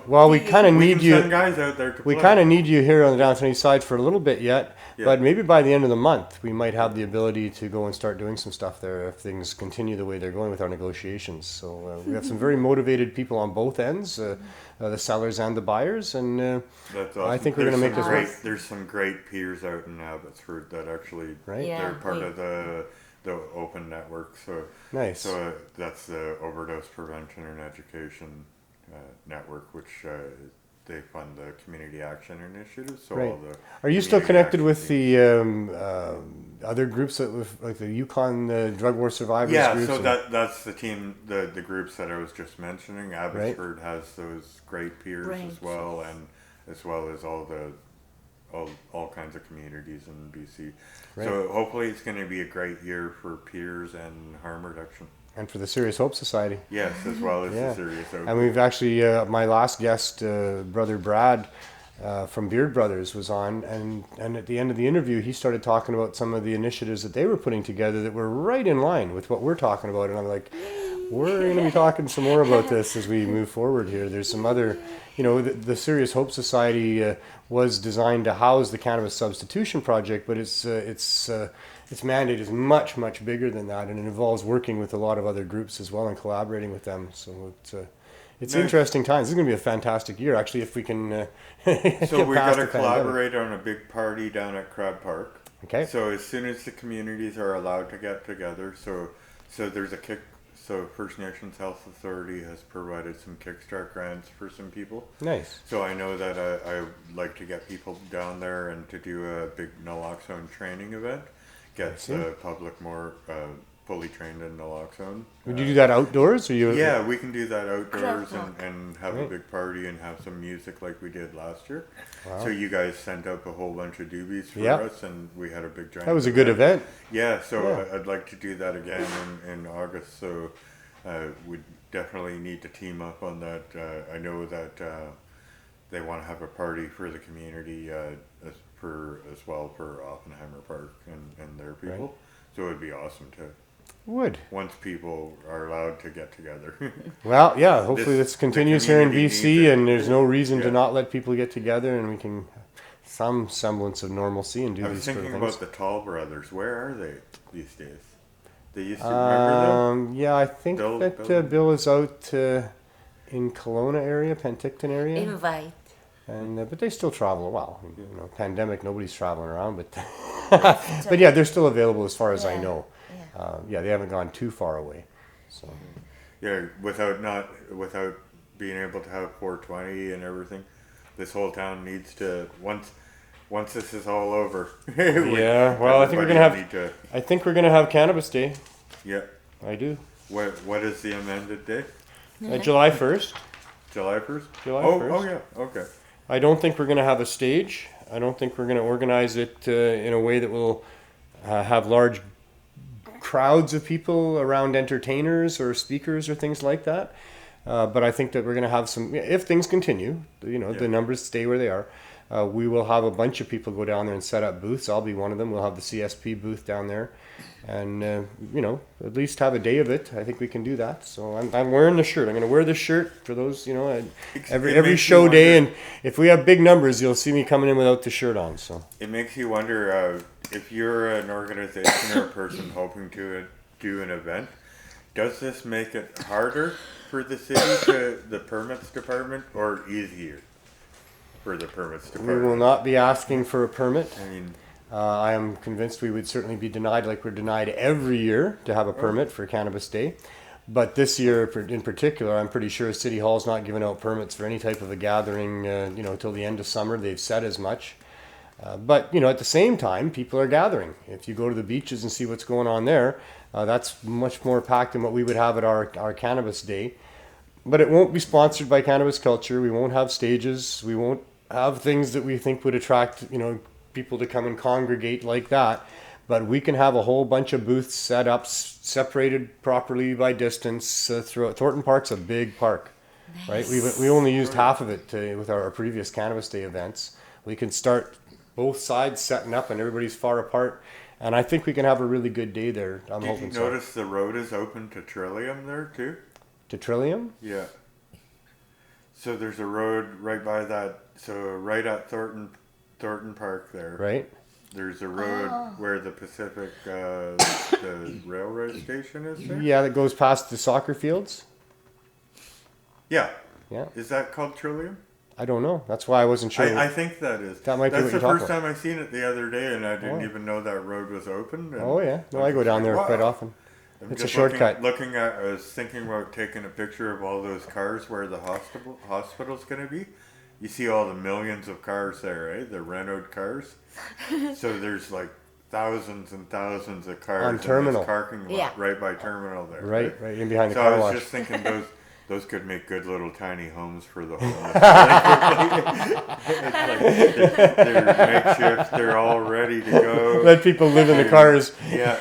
well, we kind of we need can send you. guys out there to We play. kind of need you here on the downtown east side for a little bit yet, Yeah. but maybe by the end of the month we might have the ability to go and start doing some stuff there if things continue the way they're going with our negotiations. So we have some very motivated people on both ends, the sellers and the buyers, and That's awesome. I think we're going to make this work. There's some great peers out in Abbotsford that actually Right? Yeah. they're part of the open network. So Nice. So that's the overdose prevention and education network, which they fund the community action initiatives. So Right. all the Are you still community connected action with teams. the other groups that like the Yukon drug war survivors Yeah, groups? so and- that's the team, the groups that I was just mentioning. Abbotsford has those great peers Right. as well, and as well as all kinds of communities in BC. Right. So hopefully it's going to be a great year for peers and harm reduction. and for the Serious Hope Society. Yes, as well as Yeah. the serious outbreak. And we've actually, my last guest, Brother Brad from Beard Brothers, was on, and at the end of the interview, he started talking about some of the initiatives that they were putting together that were right in line with what we're talking about. And I'm like, we're going to be talking some more about this as we move forward here. There's some other, the Serious Hope Society was designed to house the Cannabis Substitution Project, but its mandate is much, much bigger than that, and it involves working with a lot of other groups as well and collaborating with them. So it's Nice. interesting times. This is going to be a fantastic year, actually, if we can So get we past got to the pandemic. collaborate on a big party down at Crab Park. Okay. So as soon as the communities are allowed to get together, so there's a kick. So First Nations Health Authority has provided some Kickstart grants for some people. Nice. So I know that I would like to get people down there and to do a big naloxone training event. Get see. the public more fully trained in naloxone. Would you do that outdoors, or you? Yeah, we can do that outdoors Crab and have a Right. big party and have some music like we did last year. Wow. So you guys sent up a whole bunch of doobies for Yeah. us, and we had a big giant. That was a good event. Yeah, so Yeah. I'd like to do that again in August. So we definitely need to team up on that. I know that they want to have a party for the community as well for Oppenheimer Park and their people. Right. So it'd be awesome to Would. once people are allowed to get together. Well, yeah. Hopefully, This- this continues here in community BC, needs it. and there's no reason to Yeah. not let people get together, and we can some semblance of normalcy and do I was these sort of thinking things. about the Tall brothers. Where are they these days? They used to remember them. Yeah, I think Bill- that Bill- Bill is out in Kelowna area, Penticton area, Invite. and but they still travel. Well, pandemic, nobody's traveling around, but but yeah, they're still available as far as I Yeah, know. yeah. Yeah, they haven't gone too far away. So Yeah, without being able to have 420 and everything, this whole town needs to once this is all over. yeah, well, I think we're gonna have. I think we're gonna have Cannabis Day. Yeah. I do. What is the amended day? July 1st. July 1st? July Oh, 1st. oh yeah. Okay. I don't think we're going to have a stage. I don't think we're going to organize it in a way that will have large crowds of people around entertainers or speakers or things like that. But I think that we're going to have some, if things continue, the numbers stay where they are, we will have a bunch of people go down there and set up booths. I'll be one of them. We'll have the CSP booth down there. And, at least have a day of it. I think we can do that. So I'm wearing the shirt. I'm going to wear this shirt for those, every show day. And if we have big numbers, you'll see me coming in without the shirt on. So it makes you wonder if you're an organization or a person hoping to do an event, does this make it harder for the city to the permits department or easier for the permits department? we will not be asking for a permit. I mean, I am convinced we would certainly be denied, like we're denied every year, to have a permit for Cannabis Day. But this year in particular, I'm pretty sure City Hall's not giving out permits for any type of a gathering, till the end of summer. They've said as much. But at the same time, people are gathering. If you go to the beaches and see what's going on there, that's much more packed than what we would have at our Cannabis Day. But it won't be sponsored by Cannabis Culture. We won't have stages. We won't have things that we think would attract, people to come and congregate like that. But we can have a whole bunch of booths set up, separated properly by distance throughout. Thornton Park's a big park, right? We only used half of it with our previous Cannabis Day events. We can start both sides setting up and everybody's far apart. And I think we can have a really good day there. I'm hoping so. Did you notice the road is open to Trillium there too? To Trillium? Yeah. So there's a road right by that. So right at Thornton Park there. Right. There's a road where the Pacific, the railroad station is there. Yeah, that goes past the soccer fields. Yeah. Yeah. Is that called Trillium? I don't know. That's why I wasn't sure. I think that is. That might be That's what the you're talking first about. time I seen it the other day, and I didn't even know that road was open. Oh yeah. No, I go down there quite often. It's a shortcut. I was thinking about taking a picture of all those cars where the hospital's going to be. You see all the millions of cars there, eh? The Renault cars. So there's like thousands and thousands of cars on in Terminal. this parking lot right by Terminal there. Right in behind the so car I was wash. just thinking those could make good little tiny homes for the homeless. It's like they're makeshift. They're all ready to go. Let people live in the cars. Yeah,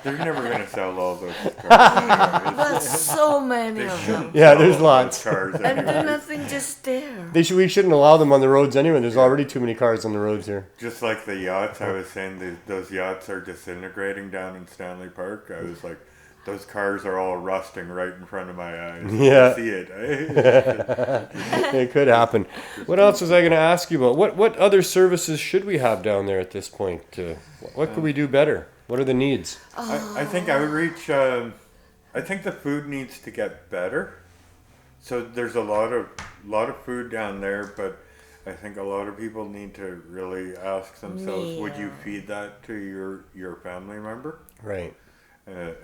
they're never going to sell all those cars. But so many of them. Yeah, there's lots. Cars And anyway. do nothing, just there. We shouldn't allow them on the roads anyway. There's already too many cars on the roads here. Just like the yachts, I was saying those yachts are disintegrating down in Stanley Park. I was like, those cars are all rusting right in front of my eyes. Yeah. I see it. Eh? It could happen. What else was I going to ask you about? What other services should we have down there at this point? What could we do better? What are the needs? I think outreach. I think the food needs to get better. So there's a lot of food down there, but I think a lot of people need to really ask themselves: would you feed that to your family member? Right.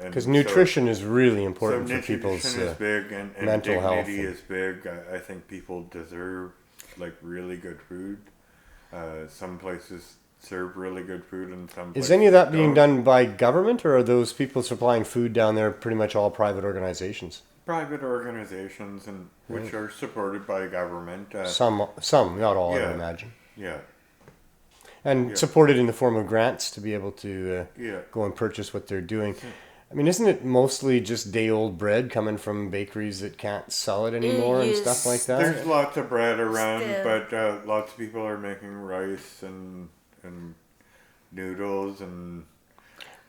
Because So nutrition is really important for nutrition people's is big and mental health. dignity is big. I think people deserve like really good food. Some places serve really good food, and some places Is any of that being don't. done by government, or are those people supplying food down there pretty much all private organizations? Private organizations and which are supported by government. Some, not all, I yeah. would imagine. Yeah. And supported in the form of grants to be able to Yeah. go and purchase what they're doing. I mean, isn't it mostly just day-old bread coming from bakeries that can't sell it anymore and stuff like that? There's lots of bread around, Still. but lots of people are making rice and noodles and.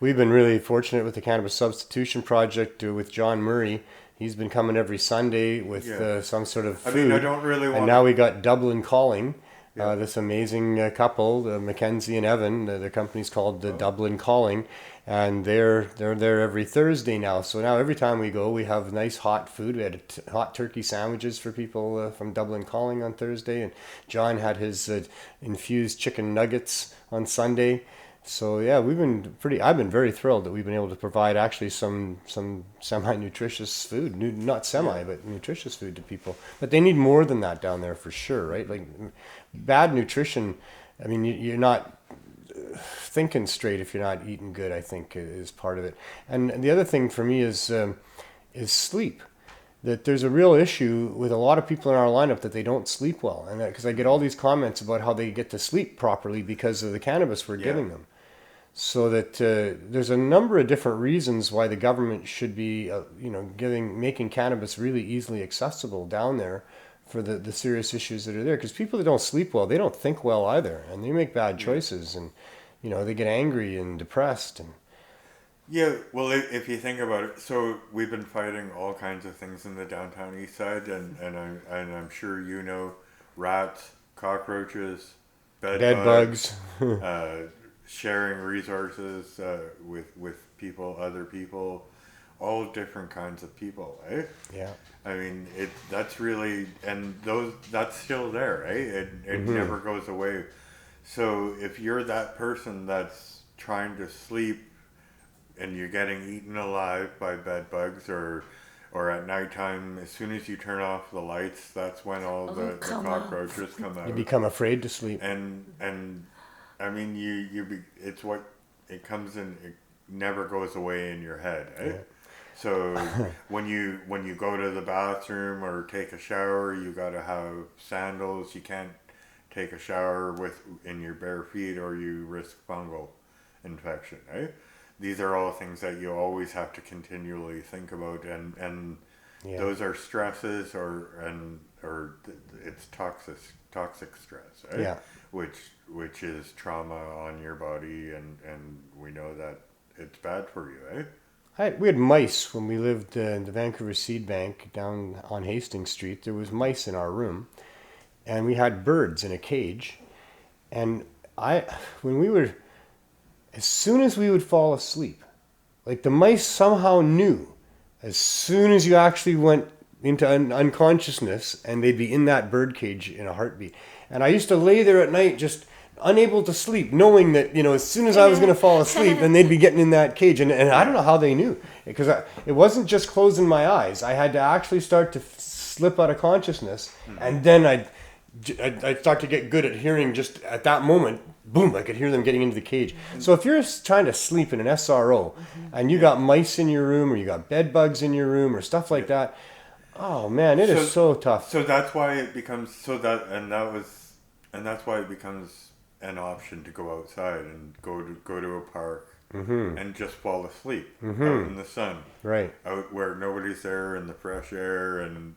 We've been really fortunate with the Cannabis Substitution Project with John Murray. He's been coming every Sunday with some sort of food. I mean, I don't really want. And now we got Dublin Calling, this amazing couple, Mackenzie and Evan. Their company's called the Dublin Calling, and they're there every Thursday now. So now every time we go, we have nice hot food. We had hot turkey sandwiches for people from Dublin Calling on Thursday, and John had his infused chicken nuggets on Sunday. So yeah, I've been very thrilled that we've been able to provide actually some semi-nutritious food, not semi, but nutritious food to people. But they need more than that down there for sure, right? Like bad nutrition, I mean, you're not thinking straight if you're not eating good, I think is part of it. And the other thing for me is sleep. That there's a real issue with a lot of people in our lineup that they don't sleep well. And because I get all these comments about how they get to sleep properly because of the cannabis we're giving them. So that there's a number of different reasons why the government should be, making cannabis really easily accessible down there for the serious issues that are there. Because people that don't sleep well, they don't think well either, and they make bad choices, and they get angry and depressed. And yeah, well, if you think about it, so we've been fighting all kinds of things in the downtown Eastside, and I'm sure rats, cockroaches, bed bugs. Sharing resources with people, other people, all different kinds of people, eh? Yeah. I mean, that's really, and that's still there, eh? It never goes away. So if you're that person that's trying to sleep and you're getting eaten alive by bed bugs, or at nighttime, as soon as you turn off the lights, that's when all the cockroaches come out. You become afraid to sleep. And I mean, it comes in. It never goes away in your head. Eh? Yeah. So when you go to the bathroom or take a shower, you got to have sandals. You can't take a shower in your bare feet, or you risk fungal infection. Eh? These are all things that you always have to continually think about, and those are stresses, or it's toxic stress. Eh? Yeah. Which is trauma on your body, and we know that it's bad for you, eh? We had mice when we lived in the Vancouver Seed Bank down on Hastings Street. There was mice in our room, and we had birds in a cage. And as soon as we would fall asleep, like the mice somehow knew, as soon as you actually went into unconsciousness, and they'd be in that bird cage in a heartbeat. And I used to lay there at night just unable to sleep, knowing that, as soon as I was going to fall asleep, then they'd be getting in that cage. And I don't know how they knew, because it wasn't just closing my eyes. I had to actually start to slip out of consciousness. And then I'd start to get good at hearing just at that moment, boom, I could hear them getting into the cage. So if you're trying to sleep in an SRO and you got mice in your room, or you got bed bugs in your room, or stuff like that, oh man, it is so tough. So that's why it becomes that's why it becomes an option to go outside and go to a park and just fall asleep out in the sun, right? Out where nobody's there, in the fresh air, and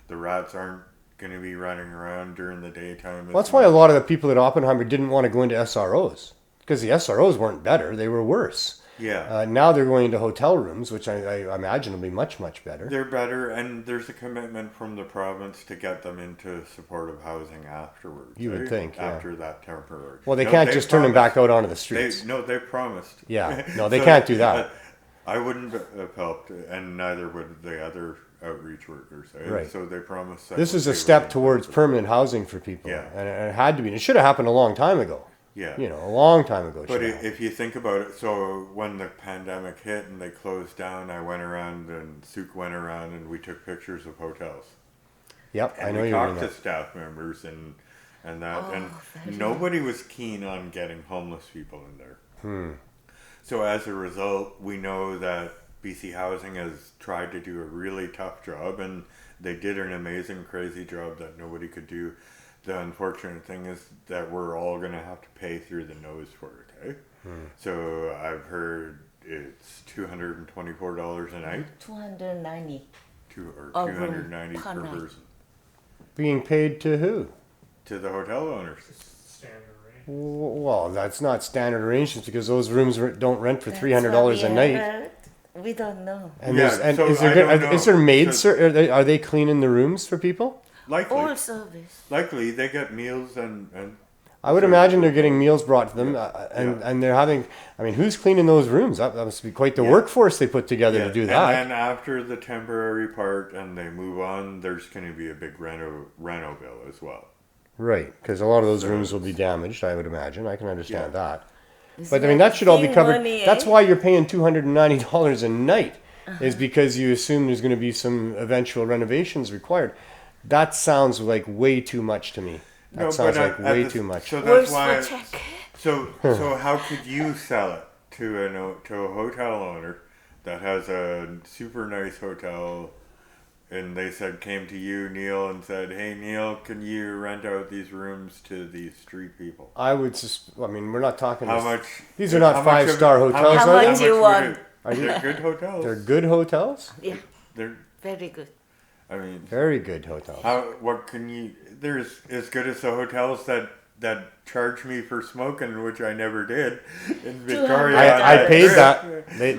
the rats aren't going to be running around during the daytime. Well, that's why a lot of the people at Oppenheimer didn't want to go into SROs, because the SROs weren't better; they were worse. Yeah. Now they're going into hotel rooms, which I imagine will be much, much better. They're better, and there's a commitment from the province to get them into supportive housing afterwards. You would think, after that temporary. Well, they can't just turn them back out onto the streets. They promised. Yeah, no, they can't do that. I wouldn't have helped, and neither would the other outreach workers. Right. So they promised. That this is a step towards permanent housing for people. Yeah. And it had to be. It should have happened a long time ago. Yeah. A long time ago. But if you think about it, so when the pandemic hit and they closed down, I went around, and Sook went around, and we took pictures of hotels. Yep, and I know we you were talked to staff members and that, and nobody was keen on getting homeless people in there. So as a result, we know that BC Housing has tried to do a really tough job, and they did an amazing, crazy job that nobody could do. The unfortunate thing is that we're all going to have to pay through the nose for it, eh? So I've heard it's $224 a night. 290. $290 per person. Being paid to who? To the hotel owners. Standard rate. Well, that's not standard arrangements, because those rooms don't rent for That's $300 what a we night. heard. We don't know. And, Yeah, and so is I don't know. there maids? So- Are they cleaning the rooms for people? All service. Likely they get meals and I would imagine they're getting meals brought to them, and they're having. I mean, who's cleaning those rooms? That must be quite the workforce they put together to do that. And after the temporary part and they move on, there's going to be a big reno bill as well. Right, because a lot of those rooms will be damaged. I would imagine. I can understand that. But I mean, that should all be Same covered. money, That's eh? why you're paying $290 a night, is because you assume there's going to be some eventual renovations required. That sounds like way too much to me. That No, sounds but like at way the- too much. So Worse that's for why. check. So how could you sell it to a hotel owner that has a super nice hotel, and they came to you, Neil, and said, "Hey, Neil, can you rent out these rooms to these street people?" I would I mean, we're not talking. How much? These are not how much of- 5-star hotels, How are much they? you would want? it- They're good hotels. They're good hotels. Yeah, They're. very good. I mean, Very good hotels. what can you? There's as good as the hotels that charge me for smoking, which I never did in Victoria. I paid that. They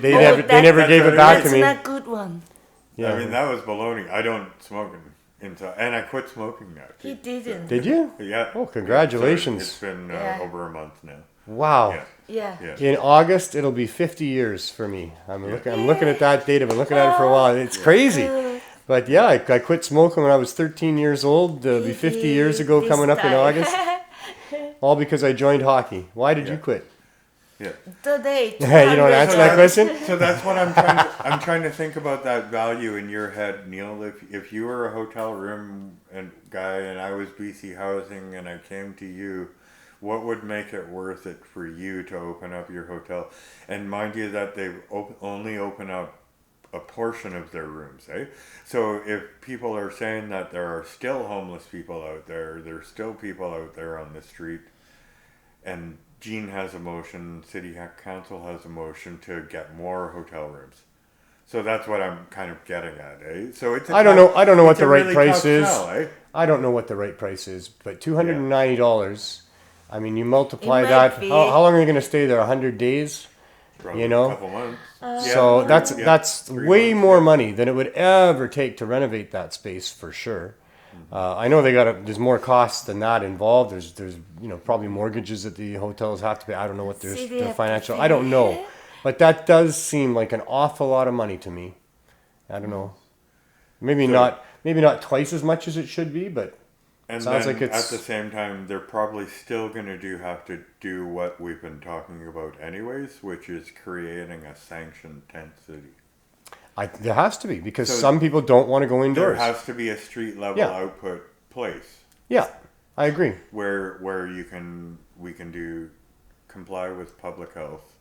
never gave it back to That's me. not good one. Yeah. I mean, that was baloney. I don't smoke inside, and I quit smoking now. He too. didn't. Did you? Yeah. Oh, congratulations. It's been Yeah. over a month now. Wow. Yeah. Yeah. Yeah. In August, it'll be 50 years for me. I'm looking at that date. I've been looking at it for a while. It's crazy. But yeah, I quit smoking when I was 13 years old. It'll be 50 years ago This coming up in time. August. All because I joined hockey. Why did you quit? Yeah. Today, You don't answer that question? So that's what I'm trying to think about that value in your head, Neil. If you were a hotel room guy and I was BC Housing and I came to you, what would make it worth it for you to open up your hotel? And mind you that they only open up a portion of their rooms, eh? So if people are saying that there are still homeless people out there, there's still people out there on the street, and Gene has a motion, City Council has a motion to get more hotel rooms. So that's what I'm kind of getting at, eh? So it's I don't know what it's the a right really price tough is. sell, eh? I don't know what the right price is, but $290. I mean, you multiply It might that. be. How long are you going to stay there? 100 days? Probably You know? a couple months. So Yeah, that's 3 way months, more yeah. money than it would ever take to renovate that space for sure. I know there's more costs than that involved. There's probably mortgages that the hotels have to pay. I don't know what See, they their have to financial. pay. I don't know, but that does seem like an awful lot of money to me. I don't know. Maybe not twice as much as it should be, but And sounds then like it's- at the same time, they're probably still going to have to do what we've been talking about anyways, which is creating a sanctioned tent city. there has to be because So some people don't want to go There indoors. has to be a street level Yeah. output place Yeah, I agree. where we can do comply with public health.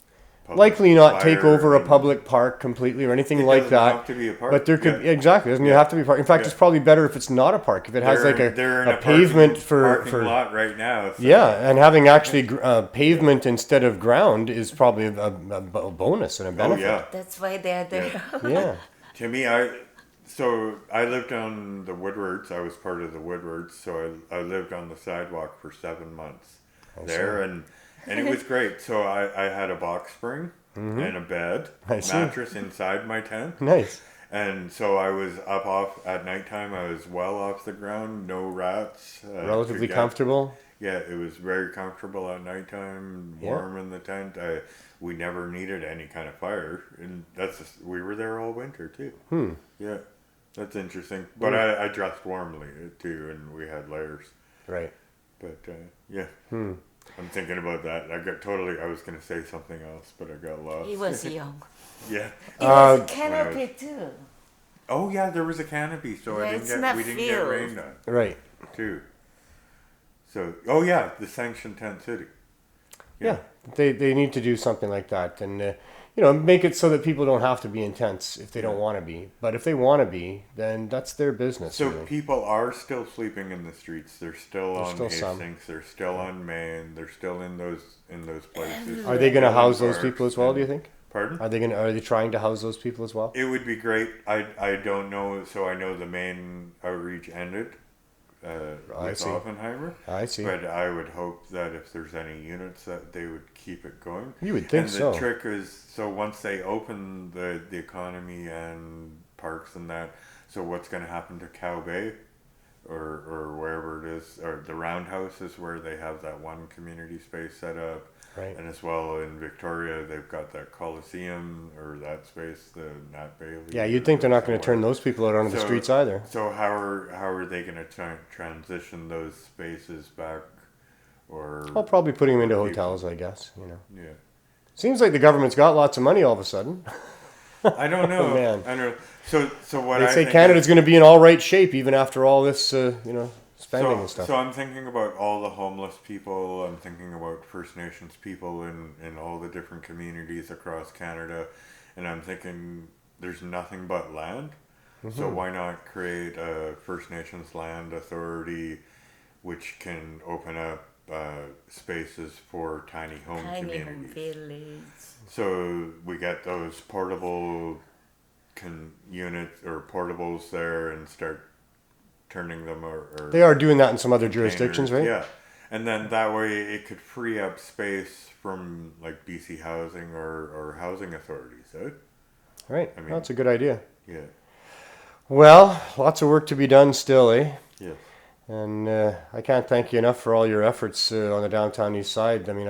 public Likely not take fire, over a and- public park completely or anything It like doesn't that. have to be a park, But there could yeah. exactly doesn't have to be a park. In fact, Yeah. it's probably better if it's not a park. If it has like They're in a parking- pavement parking for lot right now. So yeah, and having actually pavement instead of ground is probably a bonus and a Oh benefit. yeah. That's why they are there. Yeah. To me, I lived on the Woodwards. I was part of the Woodwards, so I lived on the sidewalk for 7 months there, and it was great. So I had a box spring and a bed, I see. mattress inside my tent, Nice. and so I was up off at nighttime. I was well off the ground, no rats. Relatively could get- comfortable. Yeah, it was very comfortable at nighttime, Yeah. warm in the tent. We never needed any kind of fire, and we were there all winter too. Yeah, that's interesting. But I dressed warmly too, and we had layers. Right. But yeah, I'm thinking about that. I was going to say something else, but I got lost. He was young. Yeah. It was a canopy too. Oh yeah, there was a canopy, so Yeah, it's not we didn't get filled. rained on Right. too. So oh yeah, the sanctioned tent city. Yeah. They need to do something like that and make it so that people don't have to be in tents if they don't want to be. But if they want to be, then that's their business. So really. people are still sleeping in the streets. They're still There's on still some. Hastings. They're still on Main. They're still in those places. Are they going to Still in house those parks people as well? and- Do you think? Pardon? Are they trying to house those people as well? It would be great. I don't know. So I know the main outreach ended I with see. Oppenheimer. I see. But I would hope that if there's any units that they would keep it going. You would think and so. the trick is, so once they open the economy and parks and that, so what's going to happen to Cow Bay or wherever it is, or the Roundhouse is where they have that one community space set up. Right. And as well in Victoria, they've got that Coliseum or that space, the Nat Bailey. Yeah, you'd think they're not going to turn those people out onto the So- streets either. So how are they going to transition those spaces back, or Well, probably putting them into hotels, I guess. yeah? Seems like the government's got lots of money all of a sudden. I don't know. Oh, man. I don't. So what They I say think Canada's is- going to be in all right shape even after all this, spending and stuff. So I'm thinking about all the homeless people. I'm thinking about First Nations people in all the different communities across Canada, and I'm thinking there's nothing but land. Mm-hmm. So why not create a First Nations land authority, which can open up spaces for tiny home Tiny home communities. village. So we get those portable units or portables there and start turning them or They are doing that in some other containers. jurisdictions, right? Yeah, and then that way it could free up space from like BC Housing or housing authorities. Eh? Right. I mean- That's a good idea. Yeah. Well, lots of work to be done still, eh? Yes. And I can't thank you enough for all your efforts on the downtown east side. I mean,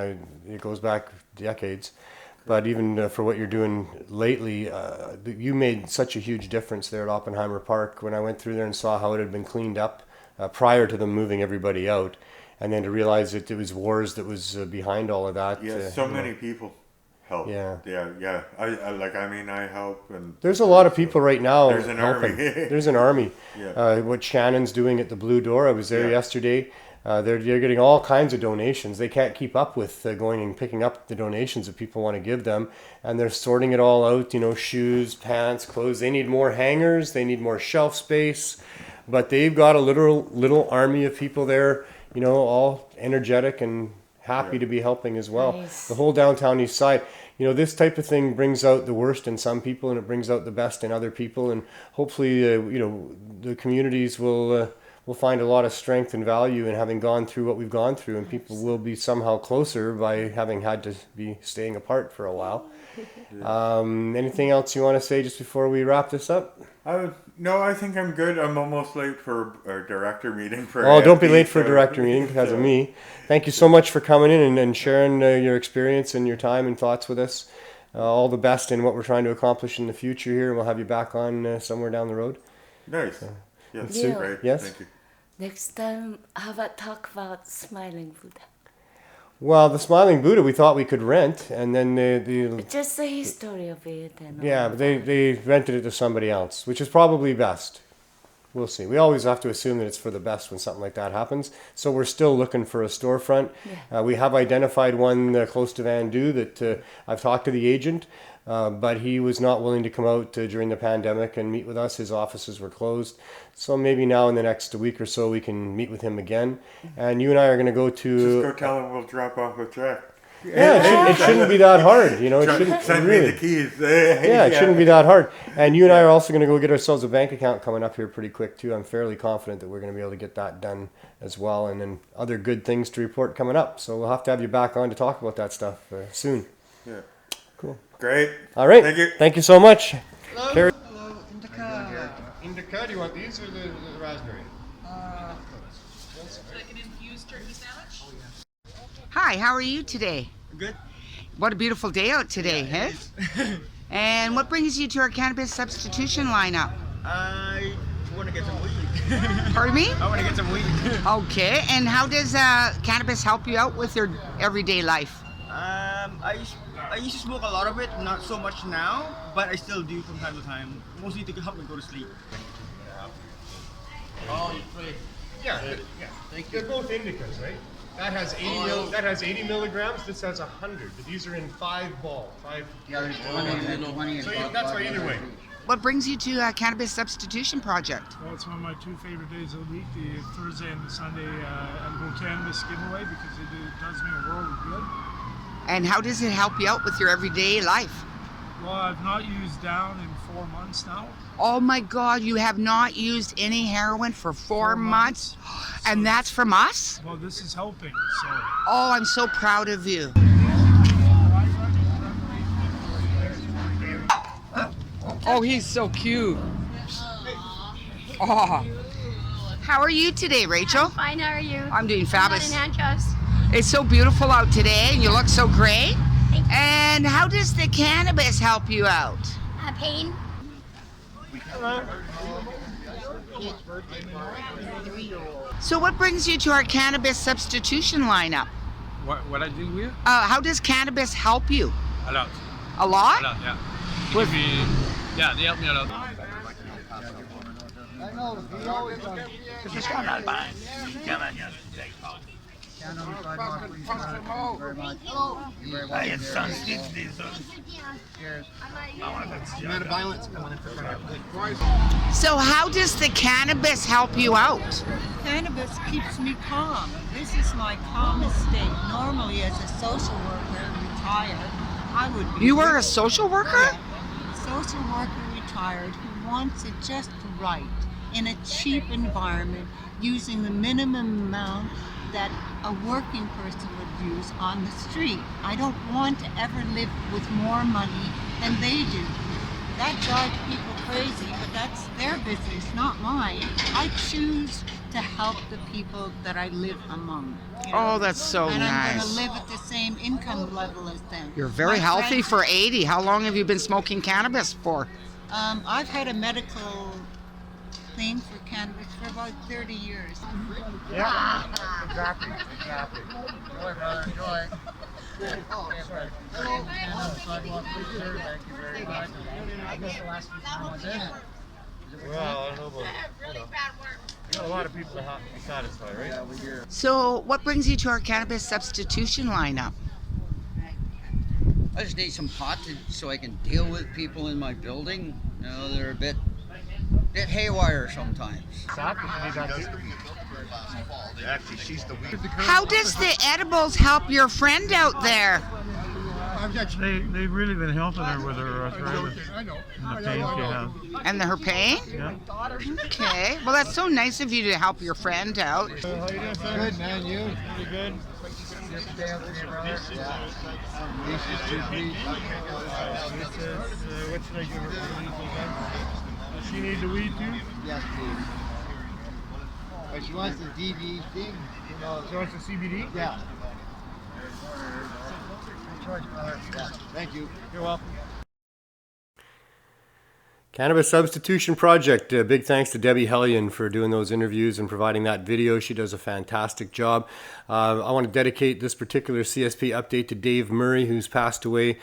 it goes back decades. But even for what you're doing lately, you made such a huge difference there at Oppenheimer Park. When I went through there and saw how it had been cleaned up prior to them moving everybody out, and then to realize that it was wars that was behind all of that. Yeah. So many people help. Yeah. Yeah. I help and. There's a lot of people right now There's an helping. army. There's an army. Yeah. What Shannon's doing at the Blue Door, I was there Yeah. yesterday. They're getting all kinds of donations. They can't keep up with going and picking up the donations that people want to give them, and they're sorting it all out. Shoes, pants, clothes. They need more hangers. They need more shelf space, but they've got a little army of people there. All energetic and happy to be helping as well. Nice. The whole downtown east side. This type of thing brings out the worst in some people, and it brings out the best in other people. And hopefully, the communities will find a lot of strength and value in having gone through what we've gone through, and people will be somehow closer by having had to be staying apart for a while. Anything else you want to say just before we wrap this up? No, I think I'm good. I'm almost late for our director meeting for. Oh, don't be AFP, late for a so- director meeting because of me. Thank you so much for coming in and sharing your experience and your time and thoughts with us. All the best in what we're trying to accomplish in the future here, and we'll have you back on somewhere down the road. Nice. Yes. Yeah. Great. Yes? Thank you. Next time, how about talk about Smiling Buddha? Well, the Smiling Buddha we thought we could rent, and then the Just the history of it and yeah, all but they rented it to somebody else, which is probably best. We'll see. We always have to assume that it's for the best when something like that happens. So we're still looking for a storefront. Yeah. We have identified one close to Van Du that I've talked to the agent, but he was not willing to come out during the pandemic and meet with us. His offices were closed. So maybe now in the next week or so we can meet with him again. And you and I are going to go to... Just go tell him we'll drop off a check. Yeah, it shouldn't be that hard. It shouldn't Send really. me the keys. Yeah, it shouldn't be that hard. And you and I are also going to go get ourselves a bank account coming up here pretty quick too. I'm fairly confident that we're going to be able to get that done as well, and then other good things to report coming up. So we'll have to have you back on to talk about that stuff soon. Yeah. Cool. Great. All right. Thank you. Thank you so much. Hello, indica. Indica, do you want these or the raspberry? Hi, how are you today? Good. What a beautiful day out today, huh? And what brings you to our cannabis substitution lineup? I want to get some weed. Pardon me? I want to get some weed. Okay, and how does cannabis help you out with your everyday life? I used to smoke a lot of it, not so much now, but I still do from time to time. Mostly to help me go to sleep. Oh, yeah. Thank you. They're both indicas, right? That has 80 milligrams. This has 100. These are in 5 ball. 5. Yeah, there's 20 So that's why either way. What brings you to Cannabis Substitution Project? Well, it's one of my two favorite days of the week, the Thursday and the Sunday edible cannabis giveaway, because it does me a world of good. And how does it help you out with your everyday life? Well, I've not used down in 4 months now. Oh my God, you have not used any heroin for 4 months? And that's from us? Well, this is helping, so. Oh, I'm so proud of you. Oh, he's so cute. Oh. How are you today, Rachel? Fine, how are you? I'm doing fabulous. Not in handcuffs. It's so beautiful out today and you look so great. Thank you. And how does the cannabis help you out? Pain. So what brings you to our cannabis substitution lineup? What I do here? How does cannabis help you? A lot. A lot? A lot, yeah. Give me, yeah, they help me a lot. So how does the cannabis help you out? Cannabis keeps me calm. This is my calmest state. Normally, as a social worker, retired, I would be. You were a social worker? Social worker retired who wants it just right in a cheap environment, using the minimum amount that a working person would use on the street. I don't want to ever live with more money than they do. That drives people crazy, but that's their business, not mine. I choose to help the people that I live among. You know? Oh, that's so and nice. I'm going to live at the same income level as them. You're very My healthy friends- for 80. How long have you been smoking cannabis for? I've had a medical thing for cannabis for about 30 years. Yeah, exactly. Enjoy, brother, enjoy. Oh, sorry. Sidewalk, please, sir. Thank you very much. I missed the last few times I did. Well, I don't know, but you got a lot of people to be satisfied, right? So what brings you to our cannabis substitution lineup? I just need some pot so I can deal with people in my building. You know, they're a bit haywire sometimes. Actually, she's the weed. How does the edibles help your friend out there? They've really been helping her with her arthritis and the pain she has. And her pain? Yeah. Okay. Well, that's so nice of you to help your friend out. How you doing, sir? Good, man. You? Pretty good. Just stay out there, brother. Yeah. This is, what should I give her for weed again? Does she need the weed too? Yes, please. But she wants the DV thing. You know, She wants the CBD? yeah. George, brother. Yeah. Thank you. You're welcome. Cannabis Substitution Project. Big thanks to Debbie Hellion for doing those interviews and providing that video. She does a fantastic job. I want to dedicate this particular CSP update to Dave Murray, who's passed away.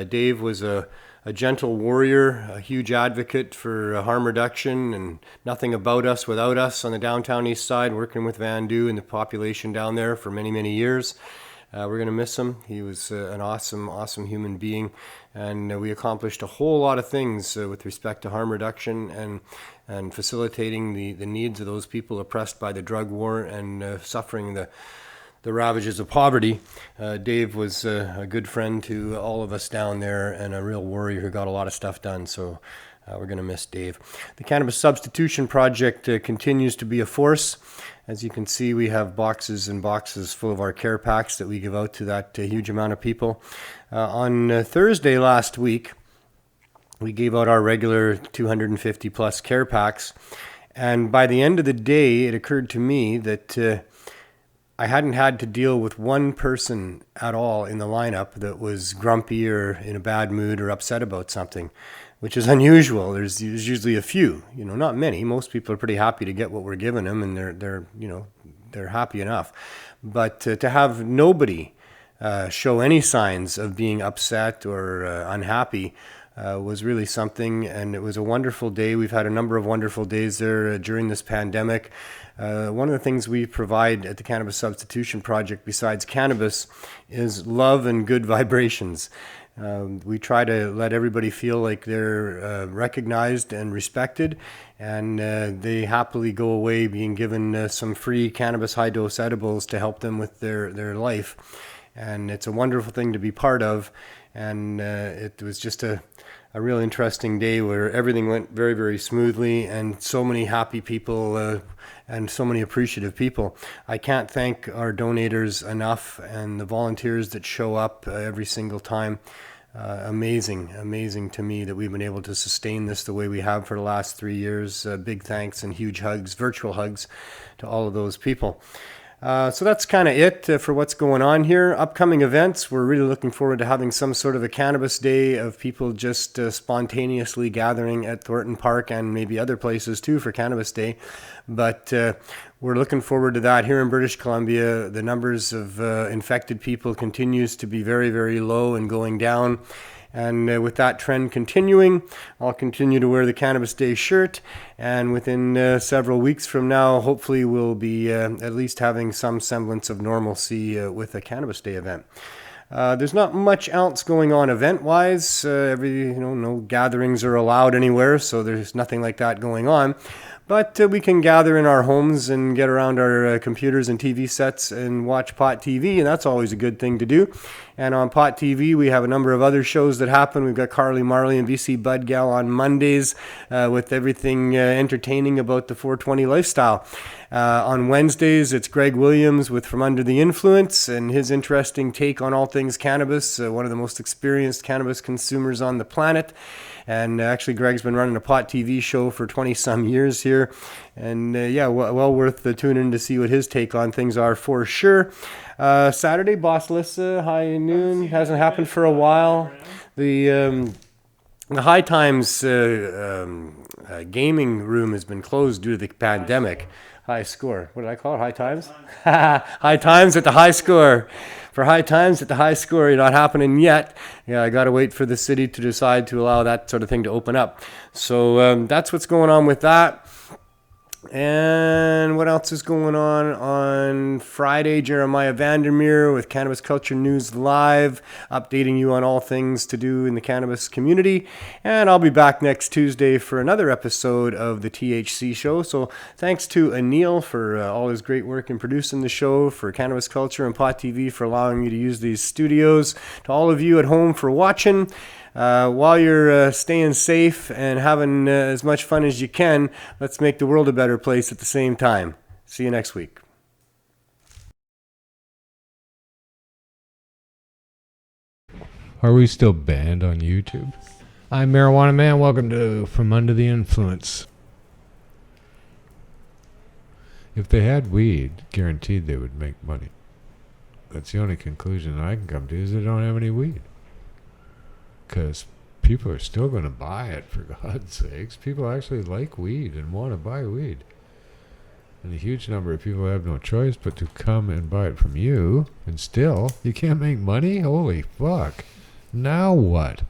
Dave was a gentle warrior, a huge advocate for harm reduction and nothing about us without us on the downtown east side, working with Van Du and the population down there for many, many years. We're going to miss him. He was an awesome human being, and we accomplished a whole lot of things with respect to harm reduction and facilitating the needs of those people oppressed by the drug war and suffering the ravages of poverty. Dave was a good friend to all of us down there and a real warrior who got a lot of stuff done, so we're going to miss Dave. The Cannabis Substitution Project continues to be a force. As you can see, we have boxes and boxes full of our care packs that we give out to that huge amount of people. On Thursday last week, we gave out our regular 250 plus care packs, and by the end of the day, it occurred to me that I hadn't had to deal with one person at all in the lineup that was grumpy or in a bad mood or upset about something, which is unusual. There's usually a few, not many. Most people are pretty happy to get what we're giving them, and they're happy enough. But to have nobody show any signs of being upset or unhappy was really something, and it was a wonderful day. We've had a number of wonderful days there during this pandemic. One of the things we provide at the Cannabis Substitution Project, besides cannabis, is love and good vibrations. We try to let everybody feel like they're recognized and respected, and they happily go away being given some free cannabis high-dose edibles to help them with their life. And it's a wonderful thing to be part of, and it was just a real interesting day where everything went very, very smoothly, and so many happy people and so many appreciative people. I can't thank our donators enough, and the volunteers that show up every single time. Amazing to me that we've been able to sustain this the way we have for the last 3 years. Big thanks and huge hugs, virtual hugs, to all of those people. So that's kind of it for what's going on here. Upcoming events, we're really looking forward to having some sort of a cannabis day of people just spontaneously gathering at Thornton Park and maybe other places too for Cannabis Day. But we're looking forward to that here in British Columbia. The numbers of infected people continues to be very, very low and going down. And with that trend continuing, I'll continue to wear the Cannabis Day shirt. And within several weeks from now, hopefully we'll be at least having some semblance of normalcy with a Cannabis Day event. There's not much else going on event-wise. No gatherings are allowed anywhere, so there's nothing like that going on. But we can gather in our homes and get around our computers and TV sets and watch Pot TV, and that's always a good thing to do. And on Pot TV, we have a number of other shows that happen. We've got Carly Marley and VC Bud Gal on Mondays with everything entertaining about the 420 lifestyle. On Wednesdays, it's Greg Williams with From Under the Influence and his interesting take on all things cannabis, one of the most experienced cannabis consumers on the planet. And actually, Greg's been running a Pot TV show for 20-some years here. And well worth tuning to see what his take on things are for sure. Saturday, Boss Lissa, high noon. Hasn't happened for a while. The High Times gaming room has been closed due to the pandemic. High Score. What did I call it? High Times? High Times at the High Score. For High Times at the High Score, not happening yet. Yeah, I got to wait for the city to decide to allow that sort of thing to open up. So that's what's going on with that. And what else is going on Friday? Jeremiah Vandermeer with Cannabis Culture News Live, updating you on all things to do in the cannabis community. And I'll be back next Tuesday for another episode of the THC Show. So thanks to Anil for all his great work in producing the show, for Cannabis Culture and Pot TV for allowing me to use these studios, to all of you at home for watching. While you're staying safe and having as much fun as you can, let's make the world a better place at the same time. See you next week. Are we still banned on YouTube? I'm Marijuana Man. Welcome to From Under the Influence. If they had weed, guaranteed they would make money. That's the only conclusion I can come to, is they don't have any weed. Because people are still going to buy it, for God's sakes. People actually like weed and want to buy weed. And a huge number of people have no choice but to come and buy it from you. And still, you can't make money? Holy fuck. Now what?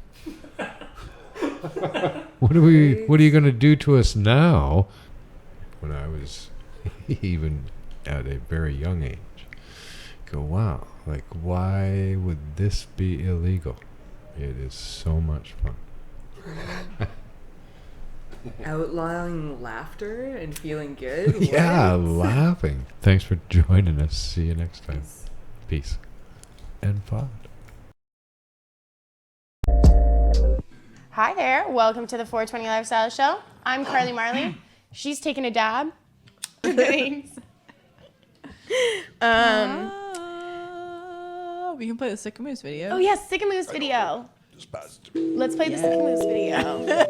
What are you going to do to us now? When I was even at a very young age, go, wow, like, why would this be illegal? It is so much fun. Outlawing laughter and feeling good? Yeah, What? laughing. Thanks for joining us. See you next time. Peace. And pod. Hi there. Welcome to the 420 Lifestyle Show. I'm Carly Marley. She's taking a dab. Thanks. We can play the Sick Moose video. Oh yes, Sick and Moose video. Let's play the Sick and Moose video.